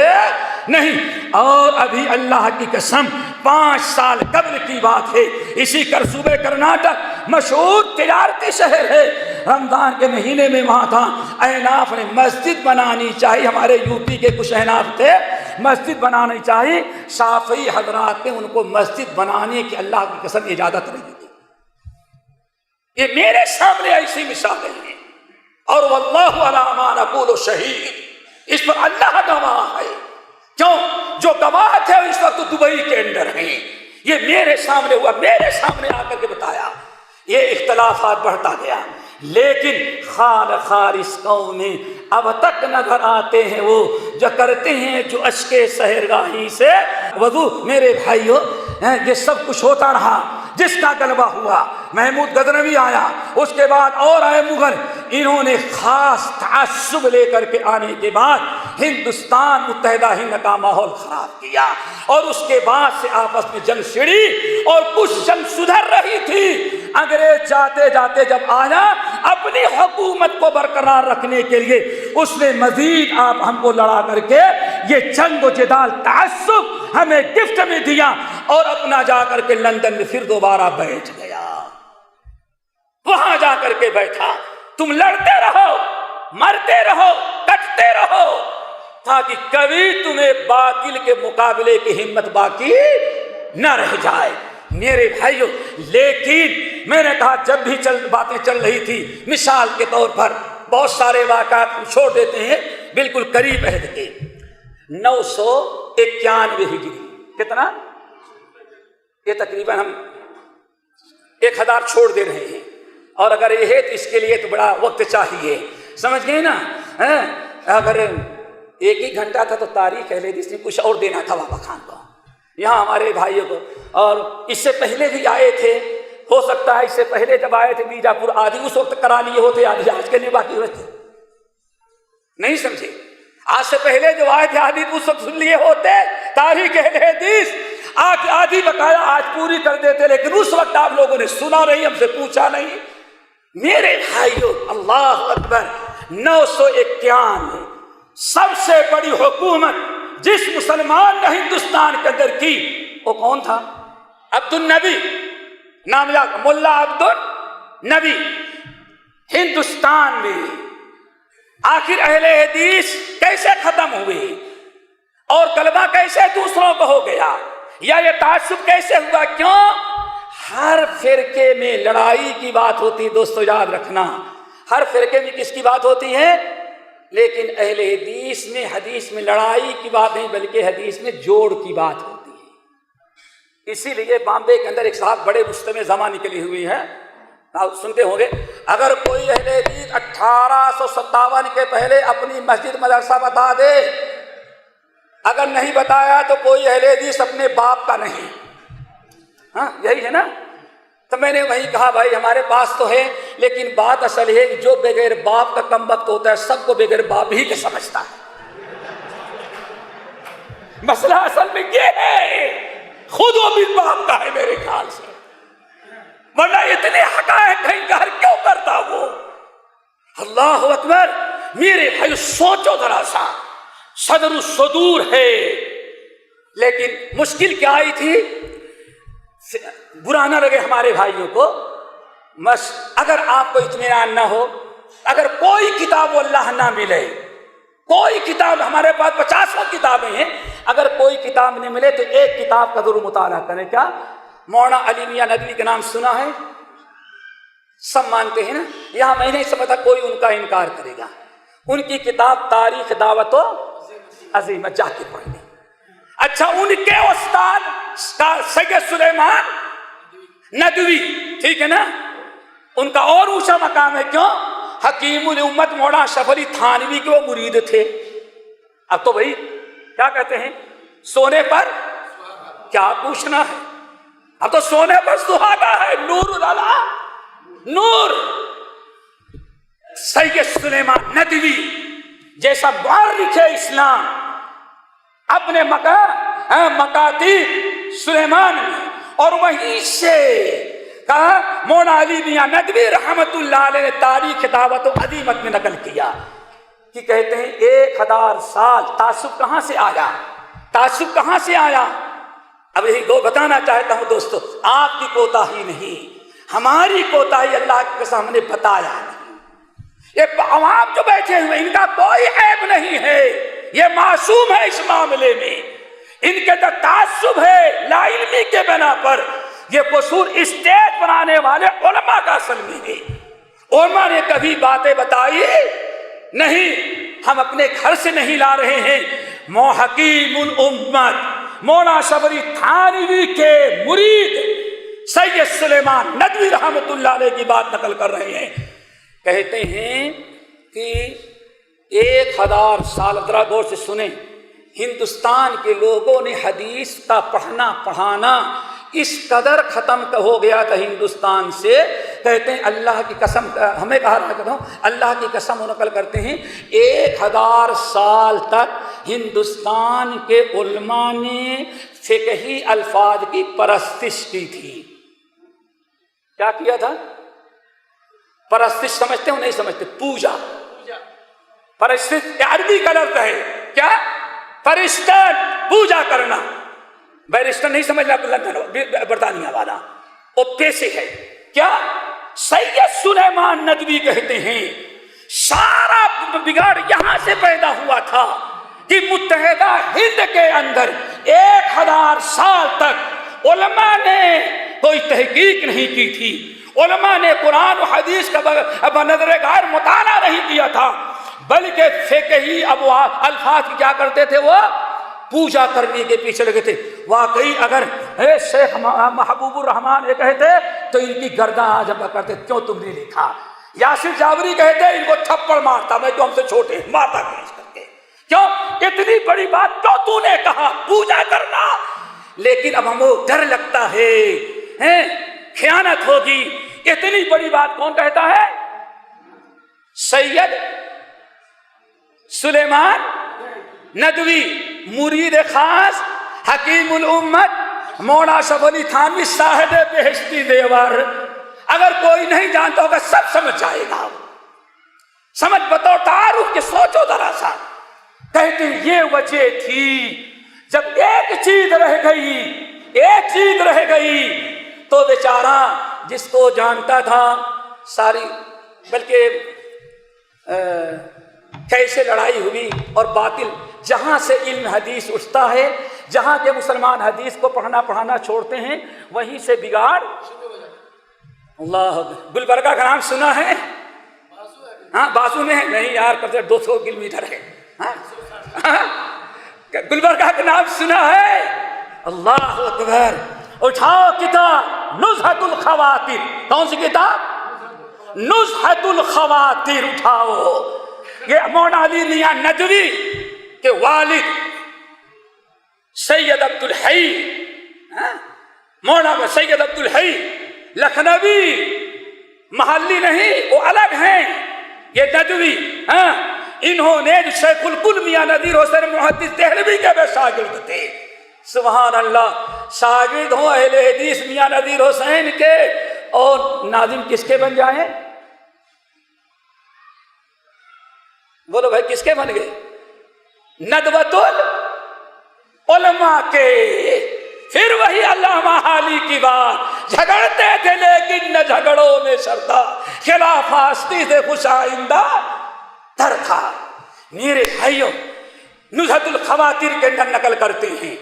S3: نہیں۔ اور ابھی اللہ کی قسم 5 سال قبل کی بات ہے، اسی صوبے کرناٹک مشہور تجارتی شہر ہے، رمضان کے مہینے میں وہاں تھا، احناف نے مسجد بنانی چاہیے، ہمارے یو پی کے کچھ احناف تھے، مسجد بنانی چاہیے، شافعی حضرات نے ان کو مسجد بنانے کی اللہ کی قسم اجازت نہیں دی۔ یہ میرے سامنے ایسی مثالیں ہیں، اور واللہ علی ما نقول شہید، اس پر اللہ گواہ ہے۔ کیوں؟ جو گواہ تھے اس وقت دبئی کے اندر ہیں، یہ میرے سامنے ہوا، میرے سامنے آ کر کے بتایا۔ یہ اختلافات بڑھتا گیا، لیکن خالص قوم میں اب تک نظر آتے ہیں وہ جو کرتے ہیں جو اشک سحرگاہی سے وضو۔ میرے بھائیو یہ سب کچھ ہوتا رہا، جس کا غلبہ ہوا محمود غزنوی آیا، اس کے بعد اور آئے مغل، انہوں نے خاص تعصب لے کر کے آنے کے بعد ہندوستان متحدہ ہند کا ماحول خراب کیا، اور اس کے بعد سے آپس میں جنگ چھڑی، اور کچھ جنگ سدھر رہی تھی۔ انگریز جاتے جاتے جب آیا اپنی حکومت کو برقرار رکھنے کے لیے اس نے مزید آپ ہم کو لڑا کر کے یہ جنگ و جدال تعصب ہمیں گفٹ میں دیا، اور اپنا جا کر کے لندن میں پھر دوبارہ بیٹھ گیا، وہاں جا کر کے بیٹھا۔ تم لڑتے رہو، مرتے رہو، کٹتے رہو، تاکہ کبھی تمہیں باطل کے مقابلے کی ہمت باقی نہ رہ جائے۔ میرے بھائیو، لیکن میں نے کہا جب بھی باتیں چل رہی تھی، مثال کے طور پر بہت سارے واقعات ہم چھوڑ دیتے ہیں بالکل قریب عہد کے۔ 991 ہجری، کتنا؟ یہ تقریباً ہم 1000 چھوڑ دے رہے ہیں، اور اگر یہ ہے تو اس کے لیے تو بڑا وقت چاہیے، سمجھ گئے نا؟ اگر 1 گھنٹہ تھا تو تاریخ اہل حدیث نے کچھ اور دینا تھا بابا خان کو، یہاں ہمارے بھائیوں کو، اور اس سے پہلے بھی آئے تھے، ہو سکتا ہے اس سے پہلے جب آئے تھے بیجاپور آدھی اس وقت کرا لیے ہوتے، آدھی آج کے لیے باقی ہوتے، نہیں سمجھے؟ آج سے پہلے جو آئے تھے آدھی اس وقت سن لیے ہوتے تاریخ اہل حدیث، آدھی بقایا آج پوری کر دیتے، لیکن اس وقت آپ لوگوں نے سنا نہیں، ہم سے پوچھا نہیں۔ میرے بھائیوں، اللہ اکبر، 991 سب سے بڑی حکومت جس مسلمان نے ہندوستان کے اندر کی وہ کون تھا؟ عبد النبی، نام یاد، ملا عبد النبی۔ ہندوستان میں آخر اہل حدیث کیسے ختم ہوئے، اور غلبہ کیسے دوسروں کو ہو گیا، یا یہ تعصب کیسے ہوا؟ کیوں؟ ہر فرقے میں لڑائی کی بات ہوتی، دوستو یاد رکھنا، ہر فرقے میں کس کی بات ہوتی ہے؟ لیکن اہل حدیث میں لڑائی کی بات نہیں، بلکہ حدیث میں جوڑ کی بات ہوتی ہے۔ اسی لیے بامبے کے اندر ایک صاحب بڑے مجتمع زمان نکلی ہوئی ہے، آپ سنتے ہوں گے، اگر کوئی اہل حدیث 1857 کے پہلے اپنی مسجد مدرسہ بتا دے، اگر نہیں بتایا تو کوئی اہل حدیث اپنے باپ کا نہیں، ہاں یہی ہے نا؟ تو میں نے وہی کہا بھائی ہمارے پاس تو ہے، لیکن بات اصل ہے کہ جو بغیر باپ کا کم وقت ہوتا ہے سب کو بغیر باپ ہی کے سمجھتا ہے۔ مسئلہ اصل میں یہ ہے، خود وہ بھی باپ کا ہے میرے خیال سے، ورنہ اتنے حقائق کا انکار کیوں کرتا وہ؟ اللہ اکبر۔ میرے بھائی سوچو ذرا سا، صدر الصدور ہے، لیکن مشکل کیا آئی تھی؟ برا نہ لگے ہمارے بھائیوں کو، اگر آپ کو اطمینان نہ ہو، اگر کوئی کتاب اللہ نہ ملے، کوئی کتاب، ہمارے پاس 50 کتابیں ہیں، اگر کوئی کتاب نہیں ملے تو ایک کتاب کا ضرور مطالعہ کریں۔ کیا؟ مولانا علی میاں ندوی کا نام سنا ہے؟ سب مانتے ہیں نا؟ یہاں میں نہیں سمجھتا کوئی ان کا انکار کرے گا۔ ان کی کتاب تاریخ دعوت و عظیمت جا کے پڑھیں۔ اچھا، ان کے استاد سید سلیمان ندوی، ٹھیک ہے نا، ان کا اور اونچا مقام ہے۔ کیوں؟ حکیم الامت مولانا اشرف علی تھانوی کے وہ مرید تھے۔ اب تو بھائی کیا کہتے ہیں، سونے پر کیا پوچھنا ہے، اب تو سونے پر سہاگا ہے، نور العلا نور۔ سید سلیمان ندوی جیسا مورخ اسلام اپنے مکاتیب سلیمان میں، اور وہیں سے کہا مولانا علی میاں ندوی رحمت اللہ علیہ نے تاریخ دعوت و عظیمت میں نقل کیا کہ کہتے ہیں 1000 سال تعصب کہاں سے آیا، تعصب کہاں سے آیا؟ اب یہی بتانا چاہتا ہوں دوستو، آپ کی کوتاہی نہیں، ہماری کوتاہی، اللہ کی قسم ہم نے بتایا نہیں۔ یہ عوام جو بیٹھے ہوئے ان کا کوئی عیب نہیں ہے، یہ معصوم ہے اس معاملے میں، ان کے اندر تعصب ہے لا علمی کے بنا پر۔ یہ قصور اسٹیج بنانے والے علماء کا اصل میں ہے، علماء نے کبھی باتیں بتائی نہیں، ہم اپنے گھر سے نہیں لا رہے ہیں۔ حکیم الامت مولانا اشرف علی تھانوی کے مرید سید سلیمان ندوی رحمت اللہ علیہ کی بات نقل کر رہے ہیں کہتے ہیں کہ 1000 سال، ذرا غور سے سنیں، ہندوستان کے لوگوں نے حدیث کا پڑھنا پڑھانا اس قدر ختم ہو گیا تھا ہندوستان سے، کہتے ہیں اللہ کی قسم، ہمیں کہا رہا کرتا ہوں، اللہ کی قسم وہ نقل کرتے ہیں 1000 سال تک ہندوستان کے علماء نے فقہی الفاظ کی پرستش کی تھی۔ کیا کیا تھا؟ پرستش سمجھتے ہو نہیں سمجھتے؟ پوجا، پرستش عربی کا لفظ ہے، کیا؟ فرشتہ پوجا کرنا۔ بیرسٹر نہیں سمجھنا برطانیہ والا، وہ پیسے ہے کیا؟ سید سلیمان ندوی کہتے ہیں سارا بگاڑ یہاں سے پیدا ہوا تھا کہ متحدہ ہند کے اندر 1000 سال تک علماء نے کوئی تحقیق نہیں کی تھی، علماء نے قرآن و حدیث کا بنظر غیر مطالعہ نہیں کیا تھا، بلکہ فقہی الفاظ کی کیا کرتے تھے؟ وہ پوجا کرنے کے پیچھے لگے تھے۔ واقعی اگر شیخ محبوب الرحمان یہ کہتے تو ان کی گردن آ جمع کرتے، کیوں تم نے لکھا؟ یاسر جابری کہتے ان کو تھپڑ مارتا، میں جو ہم سے چھوٹے مارتا کیس کر کے، کیوں اتنی بڑی بات کیوں تو نے کہا پوجا کرنا؟ لیکن اب ہمیں ڈر لگتا ہے خیانت ہوگی، اتنی بڑی بات کون کہتا ہے؟ سید سلیمان ندوی، مرید خاص حکیم الامت مولا شب علی تھانوی صاحب بہشتی دیور۔ اگر کوئی نہیں جانتا ہوگا سب سمجھ جائے گا، سمجھ بطور تعارف کے سوچو ذرا سا۔ کہتے ہیں یہ وجہ تھی جب ایک چیز رہ گئی تو بیچارہ جس کو جانتا تھا ساری، بلکہ کیسے لڑائی ہوئی اور باطل، جہاں سے علم حدیث اٹھتا ہے، جہاں کے مسلمان حدیث کو پڑھنا پڑھانا چھوڑتے ہیں، وہیں سے بگاڑ۔ اللہ، گلبرگہ کا نام سنا ہے؟ ہاں بازو میں ہے نہیں یار، 200 کلومیٹر ہے۔ گلبرگہ کا نام سنا ہے؟ اللہ اکبر۔ اٹھاؤ کتاب نزہۃ الخواطر، کون سی کتاب؟ نزہۃ الخواطر اٹھاؤ۔ یہ مولانا علی میاں ندوی کے والد سید عبدالحی، مولانا سید عبدالحی لکھنوی، محلی نہیں، وہ الگ ہیں، یہ ندوی، انہوں نے شیخ الکل میاں نذیر حسین محدث دہلوی کے بھی شاگرد تھے۔ سبحان اللہ، شاگرد ہوں اہل حدیث میاں نذیر حسین کے، اور ناظم کس کے بن جائیں؟ بولو بھائی کس کے بن گئے؟ ندوۃ العلماء کے۔ پھر وہی علامہ حالی کی بات، جھگڑتے تھے لیکن نہ جھگڑوں میں شرطا، خلاف ہستی سے خوش آئندہ تر تھا۔ میرے بھائیوں، نزہۃ الخواطر کے اندر نقل کرتے ہیں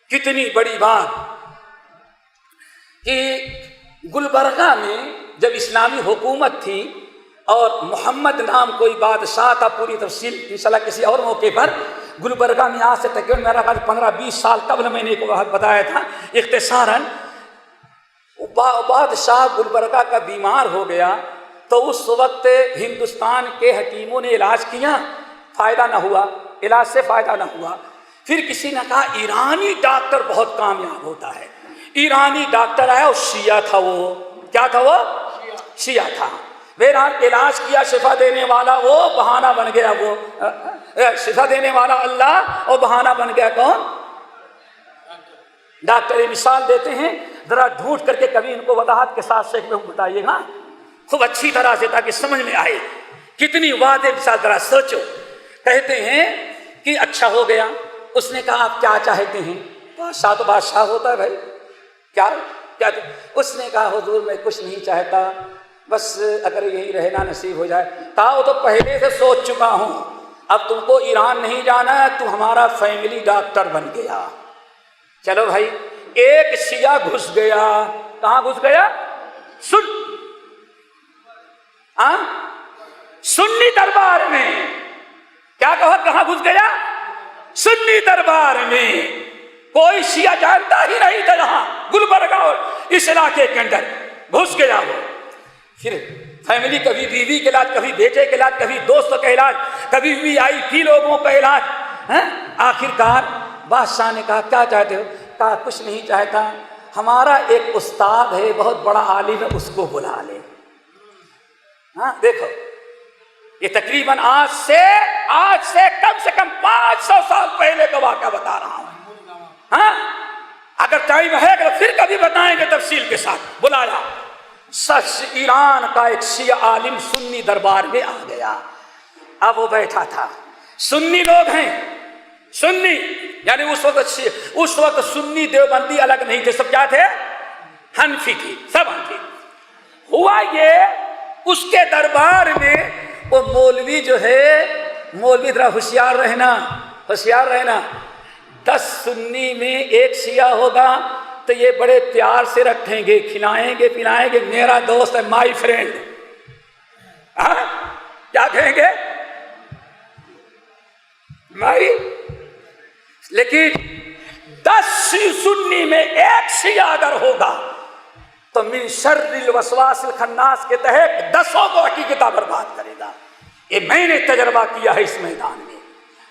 S3: کتنی بڑی بات کہ گلبرگہ میں جب اسلامی حکومت تھی اور محمد نام کوئی بادشاہ تھا، پوری تفصیل انشاءاللہ کسی اور موقع پر، گلبرگہ میں آج سے تقریباً میرا خیال 15-20 سال قبل میں نے بتایا تھا اختصاراً، بادشاہ گلبرگہ کا بیمار ہو گیا تو اس وقت ہندوستان کے حکیموں نے علاج کیا، فائدہ نہ ہوا، علاج سے فائدہ نہ ہوا۔ پھر کسی نے کہا ایرانی ڈاکٹر بہت کامیاب ہوتا ہے، ایرانی ڈاکٹر آیا اور شیعہ تھا، وہ کیا تھا؟ وہ شیعہ تھا۔ بہرحال علاج کیا، شفا دینے والا وہ بہانہ بن گیا، وہ شفا دینے والا اللہ، اور بہانہ بن گیا کون؟ ڈاکٹر۔ مثال دیتے ہیں، ذرا ڈھونڈ کر کے کبھی ان کو وضاحت کے ساتھ شیخ میں بتائیے گا خوب اچھی طرح سے تاکہ سمجھ میں آئے، کتنی واضح مثال، ذرا سوچو۔ کہتے ہیں کہ اچھا ہو گیا، اس نے کہا آپ کیا چاہتے ہیں؟ بادشاہ تو بادشاہ ہوتا ہے بھائی، کیا اس نے کہا حضور میں کچھ نہیں چاہتا، بس اگر یہی رہنا نصیب ہو جائے۔ کہا وہ تو پہلے سے سوچ چکا ہوں، اب تم کو ایران نہیں جانا ہے، تم ہمارا فیملی ڈاکٹر بن گیا۔ چلو بھائی، ایک شیعہ گھس گیا، کہاں گھس گیا؟ سنی دربار میں۔ کیا کہا؟ کہاں گھس گیا؟ سنی دربار میں۔ کوئی شیعہ جانتا ہی نہیں تھا یہاں گلبرگہ اور اس علاقے کے اندر، گھس گیا وہ۔ پھر فیملی، کبھی بیوی کے علاج، کبھی بیٹے کے علاج، کبھی دوستوں کا علاج، کبھی VIP لوگوں کا علاج. آخر کار بادشاہ نے کہا کیا چاہتے ہو؟ کہا کچھ نہیں چاہتا، ہمارا ایک استاد ہے بہت بڑا عالم ہے، اس کو بلا لے. دیکھو یہ تقریباً آج سے کم 500 سال پہلے کا واقعہ بتا رہا ہوں. اگر ٹائم ہے تو پھر کبھی بتائیں گے تفصیل کے ساتھ. بلایا، سچ ایران کا ایک شیعہ عالم سنی دربار میں آ گیا. اب وہ بیٹھا تھا، سنی لوگ ہیں، سنی یعنی اس وقت سنی دیوبندی الگ نہیں تھے، سب کیا تھے؟ حنفی تھی، سب حنفی. ہوا یہ اس کے دربار میں وہ مولوی جو ہے، مولوی ذرا ہوشیار رہنا، 10 سنی میں ایک شیعہ ہوگا تو یہ بڑے پیار سے رکھیں گے، کھلائیں گے پلائیں گے، میرا دوست ہے، مائی فرینڈ. کیا کہیں گے؟ مائی. لیکن 10 سنی میں ایک شیعہ اگر ہوگا تو من شر الوسواس الخناس کے تحت 10 کو حقیقتہ برباد کرے گا. یہ میں نے تجربہ کیا ہے اس میدان میں.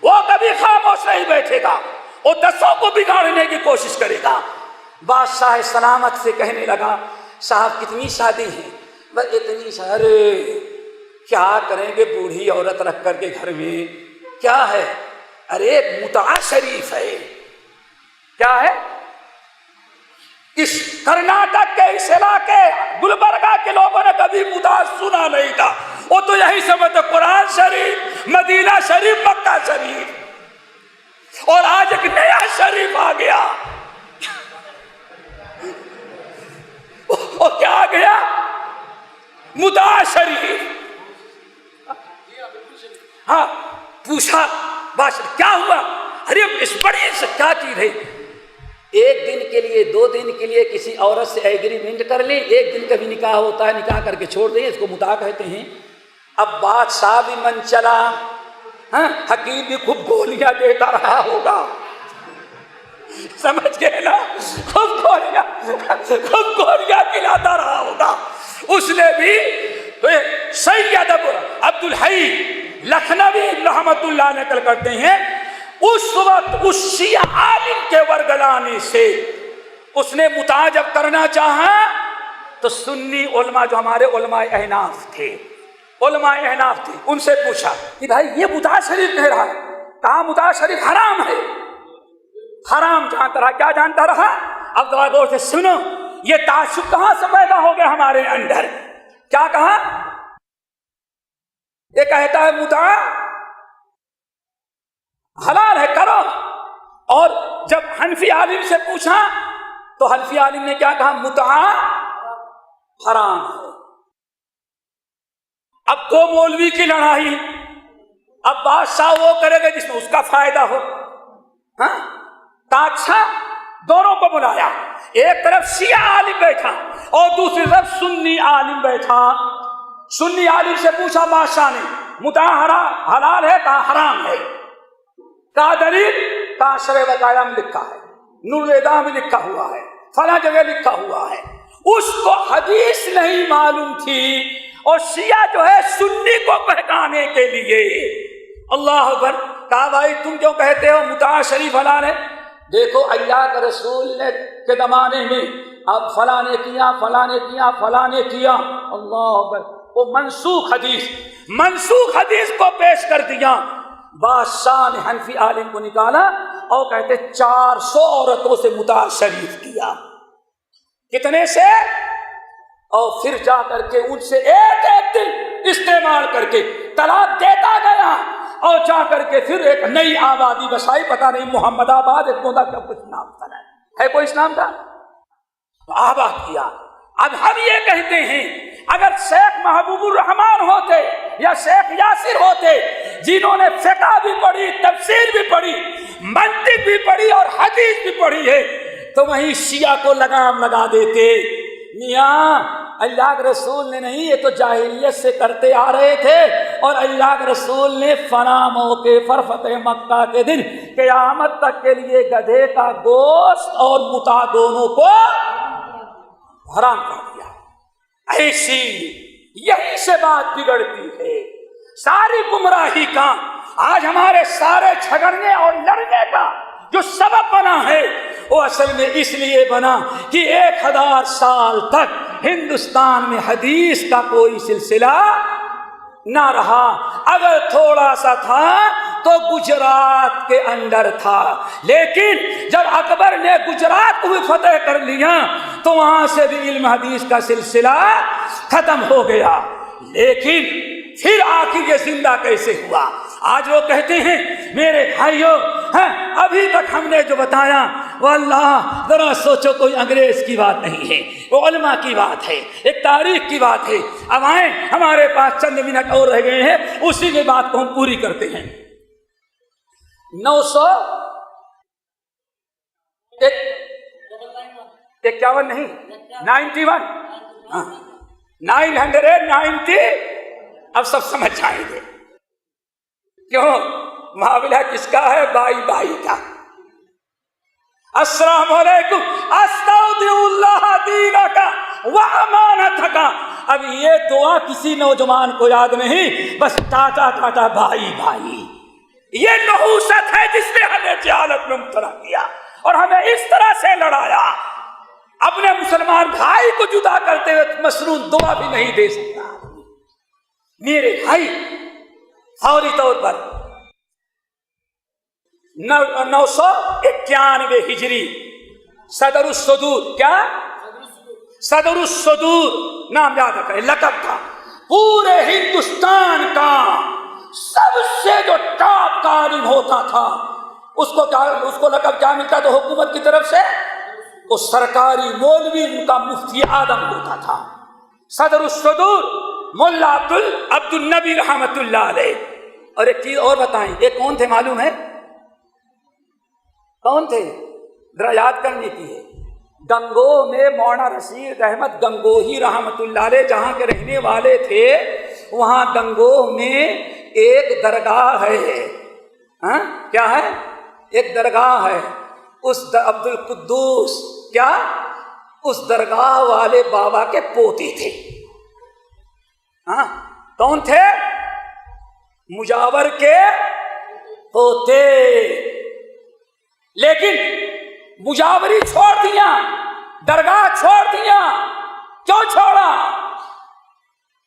S3: وہ کبھی خاموش نہیں بیٹھے گا، وہ 10 کو بگاڑنے کی کوشش کرے گا. بادشاہ سلامت سے کہنے لگا صاحب کتنی شادی ہے؟ بس اتنی سارے. کیا کریں گے بوڑھی عورت رکھ کر کے گھر میں؟ کیا ہے؟ ارے متع شریف ہے. کیا ہے؟ اس کرناٹک کے اس علاقے گلبرگہ کے لوگوں نے کبھی متع سنا نہیں تھا. وہ تو یہی سمجھتے قرآن شریف، مدینہ شریف، مکہ شریف. اور آج ایک نیا شریف آ گیا. وہ کیا آ گیا؟ متع شریف. ہاں پوچھا بادشاہ کیا ہوا؟ ارے اس بڑی سے کیا چیز ہے؟ ایک دن کے لیے 2 دن کے لیے کسی عورت سے ایگریمنٹ کر لیں، ایک دن کا بھی نکاح ہوتا ہے، نکاح کر کے چھوڑ دیں، اس کو متع کہتے ہیں. اب بادشاہ بھی من چلا، حکیم بھی خوب گولیاں دیتا رہا ہوگا، سمجھ گئے نا؟ خوب گولیاں کھلاتا رہا ہوگا. اس نے بھی سید عبد الحی لکھنوی رحمت اللہ نقل کرتے ہیں اس وقت اس شیعہ عالم کے ورگلانے سے اس نے متع جب کرنا چاہا تو سنی علماء جو ہمارے علماء احناف تھے ان سے پوچھا کہ بھائی یہ متع شریف کہہ رہا ہے، کہا متع شریف حرام ہے. حرام جانتا رہا. کیا جانتا رہا؟ اب ذرا غور سے سنو، یہ تعصب کہاں سے پیدا ہو گیا ہمارے اندر. کیا کہا؟ یہ کہتا ہے متع حلال ہے، کرو. اور جب حنفی عالم سے پوچھا تو حنفی عالم نے کیا کہا؟ متع حرام ہے. اب 2 مولوی کی لڑائی. اب بادشاہ وہ کرے گا جس میں اس کا فائدہ ہو. اچھا دونوں کو بلایا، ایک طرف شیعہ عالم بیٹھا اور دوسری طرف سنی عالم بیٹھا. سنی عالم سے پوچھا بادشاہ نے متع حلال ہے؟ کہا حرام ہے. کہا دلیل؟ کہا شرع وقایہ میں لکھا ہے، نور الادا میں لکھا ہوا ہے، فلاں جگہ لکھا ہوا ہے. اس کو حدیث نہیں معلوم تھی اور شیعہ جو ہے سنی کو بہکانے کے لیے اللہ اکبر. کہا بھائی تم کیوں کہتے ہو متع شریف حلال ہے؟ دیکھو اللہ کے رسول نے کے زمانے میں اب فلاں نے کیا، فلاں نے کیا، فلاں نے کیا. اللہ اکبر. وہ منسوخ حدیث کو پیش کر دیا. بادشاہ نے حنفی عالم کو نکالا اور کہتے 400 عورتوں سے متع شریف کیا. کتنے سے؟ اور پھر جا کر کے ان سے ایک دن استعمال کر کے طلاق دیتا گیا اور جا کر کے پھر ایک نئی آبادی بسائی. پتہ نہیں محمد آباد ایک کا کچھ نام بنا ہے کوئی اسلام کا آباد کیا. اب ہم یہ کہتے ہیں اگر شیخ محبوب الرحمان ہوتے یا شیخ یاسر ہوتے جنہوں نے فقہ بھی پڑھی، تفسیر بھی پڑھی، منطق بھی پڑھی اور حدیث بھی پڑھی ہے تو وہیں شیعہ کو لگام لگا دیتے. میاں اللہ کے رسول نے نہیں، یہ تو جاہلیت سے کرتے آ رہے تھے اور اللہ کے رسول نے فنا موقع پر فتح مکہ کے دن قیامت تک کے لیے گدھے کا گوشت اور متع دونوں کو حرام کر دیا. ایسی یہی سے بات بگڑتی ہے. ساری گمراہی کا آج ہمارے سارے جھگڑنے اور لڑنے کا جو سبب بنا ہے وہ اصل میں اس لیے بنا کہ 1000 سال تک ہندوستان میں حدیث کا کوئی سلسلہ نہ رہا. اگر تھوڑا سا تھا تو گجرات کے اندر تھا، لیکن جب اکبر نے گجرات کو بھی فتح کر لیا تو وہاں سے بھی علم حدیث کا سلسلہ ختم ہو گیا. لیکن پھر آخر یہ زندہ کیسے ہوا؟ آج وہ کہتے ہیں میرے بھائیوں ابھی تک ہم نے جو بتایا واللہ ذرا سوچو کوئی انگریز کی بات نہیں ہے، وہ علماء کی بات ہے، ایک تاریخ کی بات ہے. اب آئیں، ہمارے پاس چند منٹ اور رہ گئے ہیں، اسی میں بات کو ہم پوری کرتے ہیں. 951 نہیں 91 990. اب سب سمجھ جائیں گے کیوں معاملہ کس کا ہے؟ بائی کا. السلام علیکم استودع اللہ دینک و امانتک. اب یہ دعا کسی نوجوان کو یاد نہیں، بس ٹاٹا بھائی. یہ نحوست ہے جس نے ہمیں جہالت میں مبتلا کیا اور ہمیں اس طرح سے لڑایا. اپنے مسلمان بھائی کو جدا کرتے ہوئے مسنون دعا بھی نہیں دے سکتا. میرے بھائی فوری طور پر 991 ہجری صدر الصدور، کیا صدر الصدور نام یاد رکھیں، لقب تھا. پورے ہندوستان کا سب سے جو ٹاپ کا عالم ہوتا تھا اس کو لقب کیا ملتا تو حکومت کی طرف سے وہ سرکاری مولوی ان کا مفتی اعظم ہوتا تھا. صدر الصدور مولا عبد النبی رحمت اللہ علیہ. اور ایک چیز اور بتائیں، یہ کون تھے معلوم ہے؟ کون تھے؟ ذرا یاد کرنے کی ہے. گنگو میں مولانا رشید احمد گنگوہی رحمت اللہ علیہ جہاں کے رہنے والے تھے، وہاں گنگوہ میں ایک درگاہ ہے. کیا ہے؟ ایک درگاہ ہے. اس عبد القدوس کیا اس درگاہ والے بابا کے پوتے تھے. کون تھے؟ مجاور کے پوتے. لیکن مجاوری چھوڑ دیا، درگاہ چھوڑ دیا. کیوں چھوڑا؟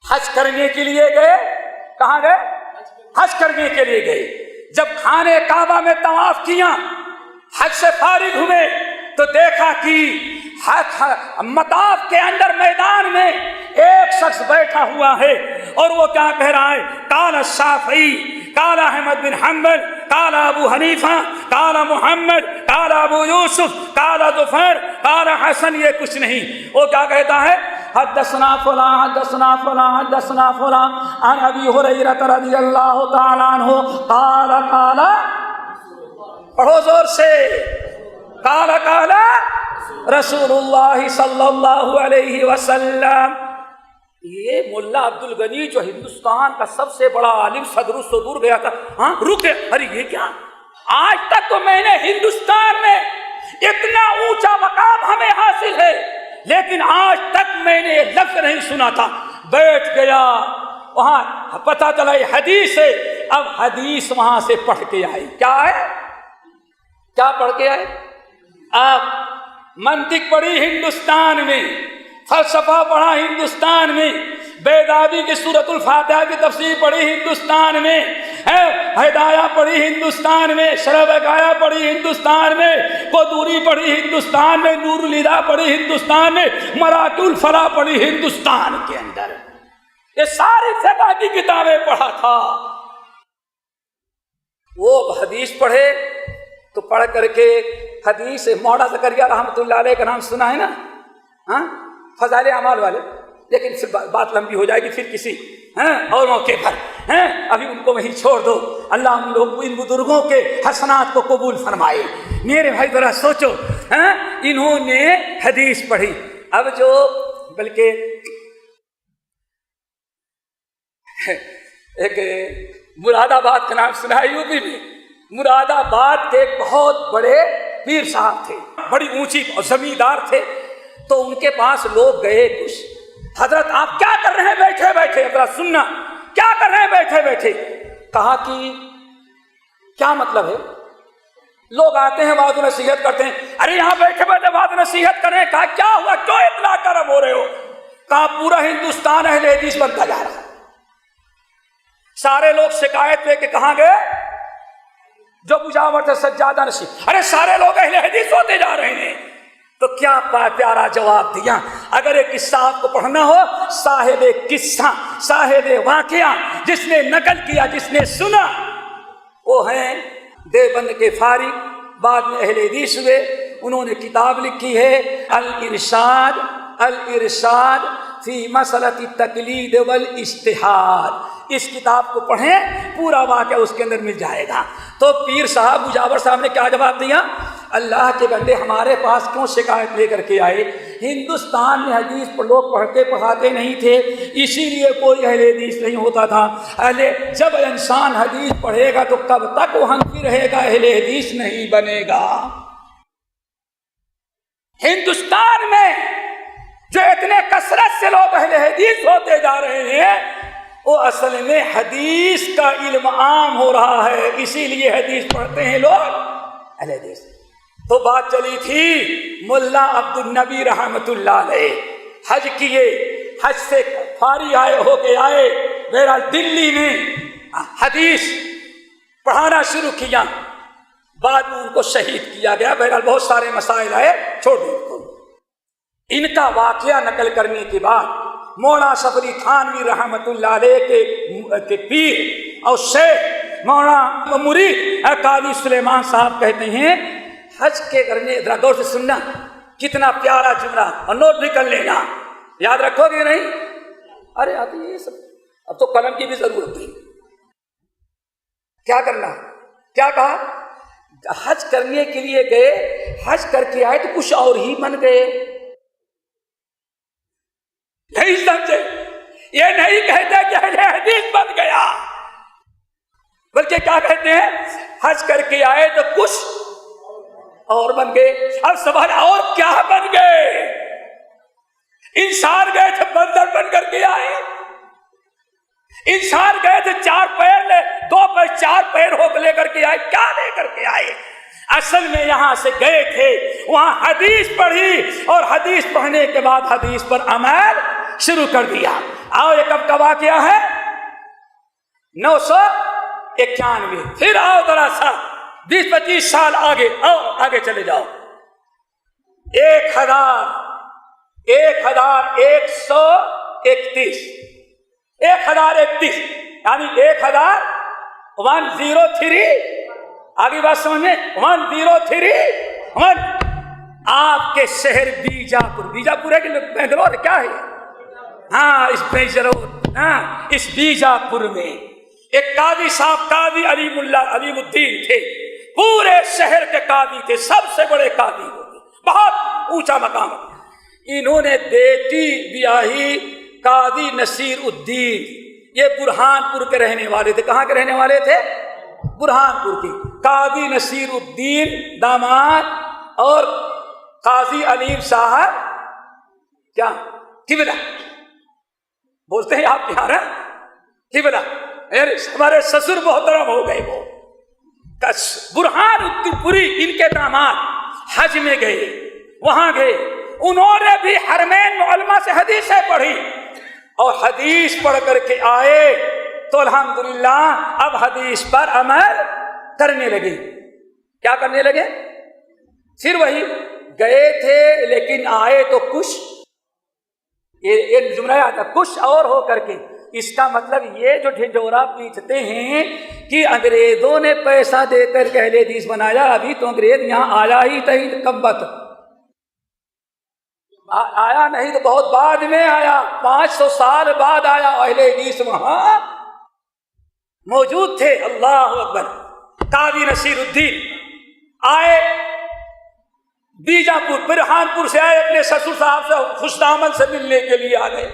S3: حج کرنے کے لیے گئے. کہاں گئے؟ حج کرنے کے لیے گئے. جب خانے کعبہ میں طواف کیا، حج سے فارغ ہوئے تو دیکھا کہ مطاف کے اندر میدان میں ایک شخص بیٹھا ہوا ہے اور وہ کیا کہہ رہا ہے؟ قال الشافعی، قال احمد بن حنبل، قال ابو حنیفہ، قال محمد، قال ابو یوسف، قال ظفر، قال حسن. یہ کچھ نہیں، وہ کیا کہتا ہے؟ حدثنا فلاں حدثنا فلاں حدثنا فلاں عن ابی ہریرہ رضی اللہ تعالیٰ عنہ قال پڑھو زور سے، قال رسول اللہ صلی اللہ علیہ وسلم. یہ ملا عبد الغنی جو ہندوستان کا سب سے بڑا عالم صدر الصدور گیا تھا، رکے. ارے یہ کیا؟ آج تک تو میں نے ہندوستان میں اتنا اونچا مقام ہمیں حاصل ہے، لیکن آج تک میں نے یہ لفظ نہیں سنا تھا. بیٹھ گیا، وہاں پتہ چلا یہ حدیث ہے. اب حدیث وہاں سے پڑھ کے آئی. کیا ہے؟ کیا پڑھ کے آئے؟ آپ منطق پڑھی ہندوستان میں، فلسفہ پڑھا ہندوستان میں، بیدابی کی سورۃ الفاتحہ کی تفسیر پڑھی ہندوستان میں، ہدایہ پڑھی ہندوستان میں، شرح بقایا پڑھی ہندوستان میں، قدوری پڑھی ہندوستان میں، نور الہدیٰ پڑھی ہندوستان میں، مراکز الفلاح پڑھی ہندوستان کے اندر. یہ ساری فقہ کی کتابیں پڑھا تھا. وہ حدیث پڑھے تو پڑھ کر کے حدیث مولانا زکریا رحمۃ اللہ علیہ کا نام سنا ہے نا، فضائل اعمال والے. لیکن پھر بات لمبی ہو جائے گی پھر کسی اور موقع پر. ابھی ان کو وہیں چھوڑ دو. اللہ ہم لوگ ان بزرگوں کے حسنات کو قبول فرمائے. میرے بھائی ذرا سوچو، انہوں نے حدیث پڑھی. اب جو بلکہ ایک مراد آباد کا نام سنا ہے، یو پی میں مراد آباد کے ایک بہت بڑے پیر صاحب تھے، بڑی اونچی زمیندار تھے. تو ان کے پاس لوگ گئے کچھ، حضرت آپ کیا کر رہے ہیں بیٹھے بیٹھے؟ ذرا سننا کیا کر رہے ہیں بیٹھے بیٹھے. کہا کہ کیا مطلب ہے؟ لوگ آتے ہیں وعظ و نصیحت کرتے ہیں, ارے یہاں بیٹھے بیٹھے وعظ و نصیحت کر رہے ہیں. کہا کیا ہوا, کیوں اتنا گرم ہو رہے ہو؟ کہا پورا ہندوستان اہل حدیث بنتا جا رہا ہے. سارے لوگ شکایت پہ کہ کہاں گئے جو بجاور تھے سجادہ نشین, ارے سارے لوگ اہل حدیث ہوتے جا رہے ہیں. تو کیا پیارا جواب دیا. اگر ایک قصہ آپ کو پڑھنا ہو, صاحب قصہ صاحب واقعہ جس نے نقل کیا, جس نے سنا, وہ ہیں دیوبند کے فارغ, بعد میں اہل حدیث ہوئے. انہوں نے کتاب لکھی ہے الارشاد, الارشاد فی مسئلۃ التقلید والاجتہاد. اس کتاب کو پڑھیں, پورا واقعہ اس کے اندر مل جائے گا. تو پیر صاحب مجاور صاحب نے کیا جواب دیا؟ اللہ کے بندے ہمارے پاس کیوں شکایت لے کر کے آئے؟ ہندوستان میں حدیث پر لوگ پڑھتے پڑھاتے نہیں تھے, اسی لیے کوئی اہل حدیث نہیں ہوتا تھا. جب انسان حدیث پڑھے گا تو کب تک وہ حنفی رہے گا, اہل حدیث نہیں بنے گا. ہندوستان میں جو اتنے کثرت سے لوگ اہل حدیث ہوتے جا رہے ہیں, وہ اصل میں حدیث کا علم عام ہو رہا ہے, اسی لیے حدیث پڑھتے ہیں لوگ اہل حدیث. تو بات چلی تھی ملا عبد النبی رحمت اللہ علیہ, حج کیے, حج سے فارغ آئے ہو کے آئے, بہرحال دلی میں حدیث پڑھانا شروع کیا. بعد میں ان کو شہید کیا گیا. بہرحال بہت سارے مسائل آئے, چھوڑ دیں ان کو. ان کا واقعہ نقل کرنے کے بعد مولانا اشرف علی تھانوی رحمت اللہ علیہ کے پیر اور شیخ مولانا مرید قاضی سلیمان صاحب کہتے ہیں, حج کے کرنے, ذرا غور سے سننا, کتنا پیارا جملہ, اور نوٹ بھی کر لینا, یاد رکھو گے نہیں؟ ارے اب یہ سب, اب تو قلم کی بھی ضرورت نہیں. کیا کرنا, کیا کہا؟ حج کرنے کے لیے گئے, حج کر کے آئے تو کچھ اور ہی بن گئے. نہیں سمجھے؟ یہ نہیں کہتے کہ اہل حدیث بن گیا, بلکہ کیا کہتے ہیں, حج کر کے آئے تو کچھ اور بن گئے. اب سوال, اور کیا بن گئے؟ انسان گئے تھے بندر بن کر کے آئے, انسان گئے تھے 4 پیر لے, 2 پیر 4 پیر ہو لے کر کے آئے, کیا لے کر کے آئے؟ اصل میں یہاں سے گئے تھے, وہاں حدیث پڑھی, اور حدیث پڑھنے کے بعد حدیث پر عمل شروع کر دیا. آؤ یہ کب کا واقعہ ہے؟ 991. پھر آؤ ذرا سا 20-25 سال آگے, آؤ آگے چلے جاؤ. 1131 یعنی 1003. آگے بات سمجھ میں, 1031 آپ کے شہر بیجاپور, بیجاپور ہے کہ بنگلور, کیا ہے؟ ہاں, اس بیجاپور میں ایک قاضی صاحب, قاضی علیم الدین تھے, پورے شہر کے قاضی تھے, سب سے بڑے قاضی ہوتے, بہت اونچا مقام. انہوں نے بیٹی بیاہی قاضی نصیر الدین, یہ برہان پور کے رہنے والے تھے. کہاں کے رہنے والے تھے؟ برہان پور کی. قاضی نصیر الدین داماد, اور قاضی علیم صاحب کیا قبلہ بولتے ہیں آپ بہار, قبلہ. ہمارے سسر محترم ہو گئے. وہ برہان الدین پوری ان کے داماد حج میں گئے, وہاں گئے, انہوں نے بھی حرمین معلمہ سے حدیثیں پڑھی, اور حدیث پڑھ کر کے آئے تو الحمدللہ اب حدیث پر عمل کرنے لگے. کیا کرنے لگے؟ پھر وہی گئے تھے لیکن آئے تو کچھ, یہ جملہ آتا کچھ اور ہو کر کے. اس کا مطلب یہ جو ڈھنڈورا پیٹتے ہیں کہ انگریزوں نے پیسہ دے کر کے اہل حدیث بنایا, ابھی تو انگریز یہاں آیا ہی تھا, کب آیا نہیں تو بہت بعد میں آیا, 500 سال بعد آیا. اہل حدیث وہاں موجود تھے. اللہ اکبر. قاضی نصیر الدین آئے بیجاپور, برہانپور سے آئے, اپنے سسر صاحب سے خوشامد سے ملنے کے لیے آ گئے.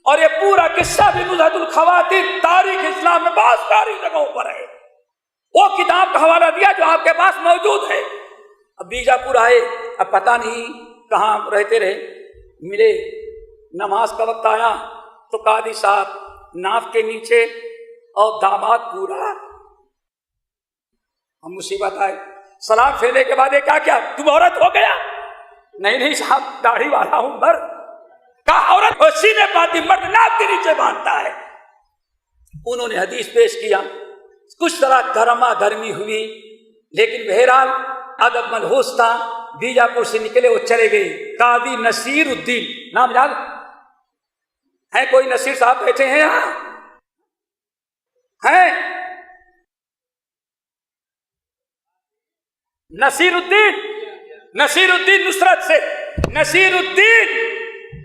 S3: اور یہ پورا قصہ بھی نزہۃ الخواتین تاریخ اسلام میں بہت ساری جگہوں پر ہے. وہ کتاب کا حوالہ دیا جو آپ کے پاس موجود ہے. اب بیجاپور آئے, اب پتہ نہیں کہاں رہتے رہے, ملے, نماز کا وقت آیا, تو قاضی صاحب ناف کے نیچے اور داماد پورا، ہم مصیبت آئے، سلام پھیرنے کے بعد کیا کیا تم عورت ہو گیا؟ نہیں صاحب داڑھی والا ہوں مرد. کہا عورت سینے باندھی مرد ناف کے نیچے باندھتا ہے. انہوں نے حدیث پیش کیا، کچھ طرح گرما گرمی ہوئی، لیکن بہرحال ادب ملحوظ تھا. بیجاپور سے نکلے وہ چلے گئے. قاضی نصیر الدین، نام یاد ہے؟ کوئی نصیر صاحب بیٹھے ہیں یہاں؟ ہیں نصیر الدین نصرت سے. نصیر الدین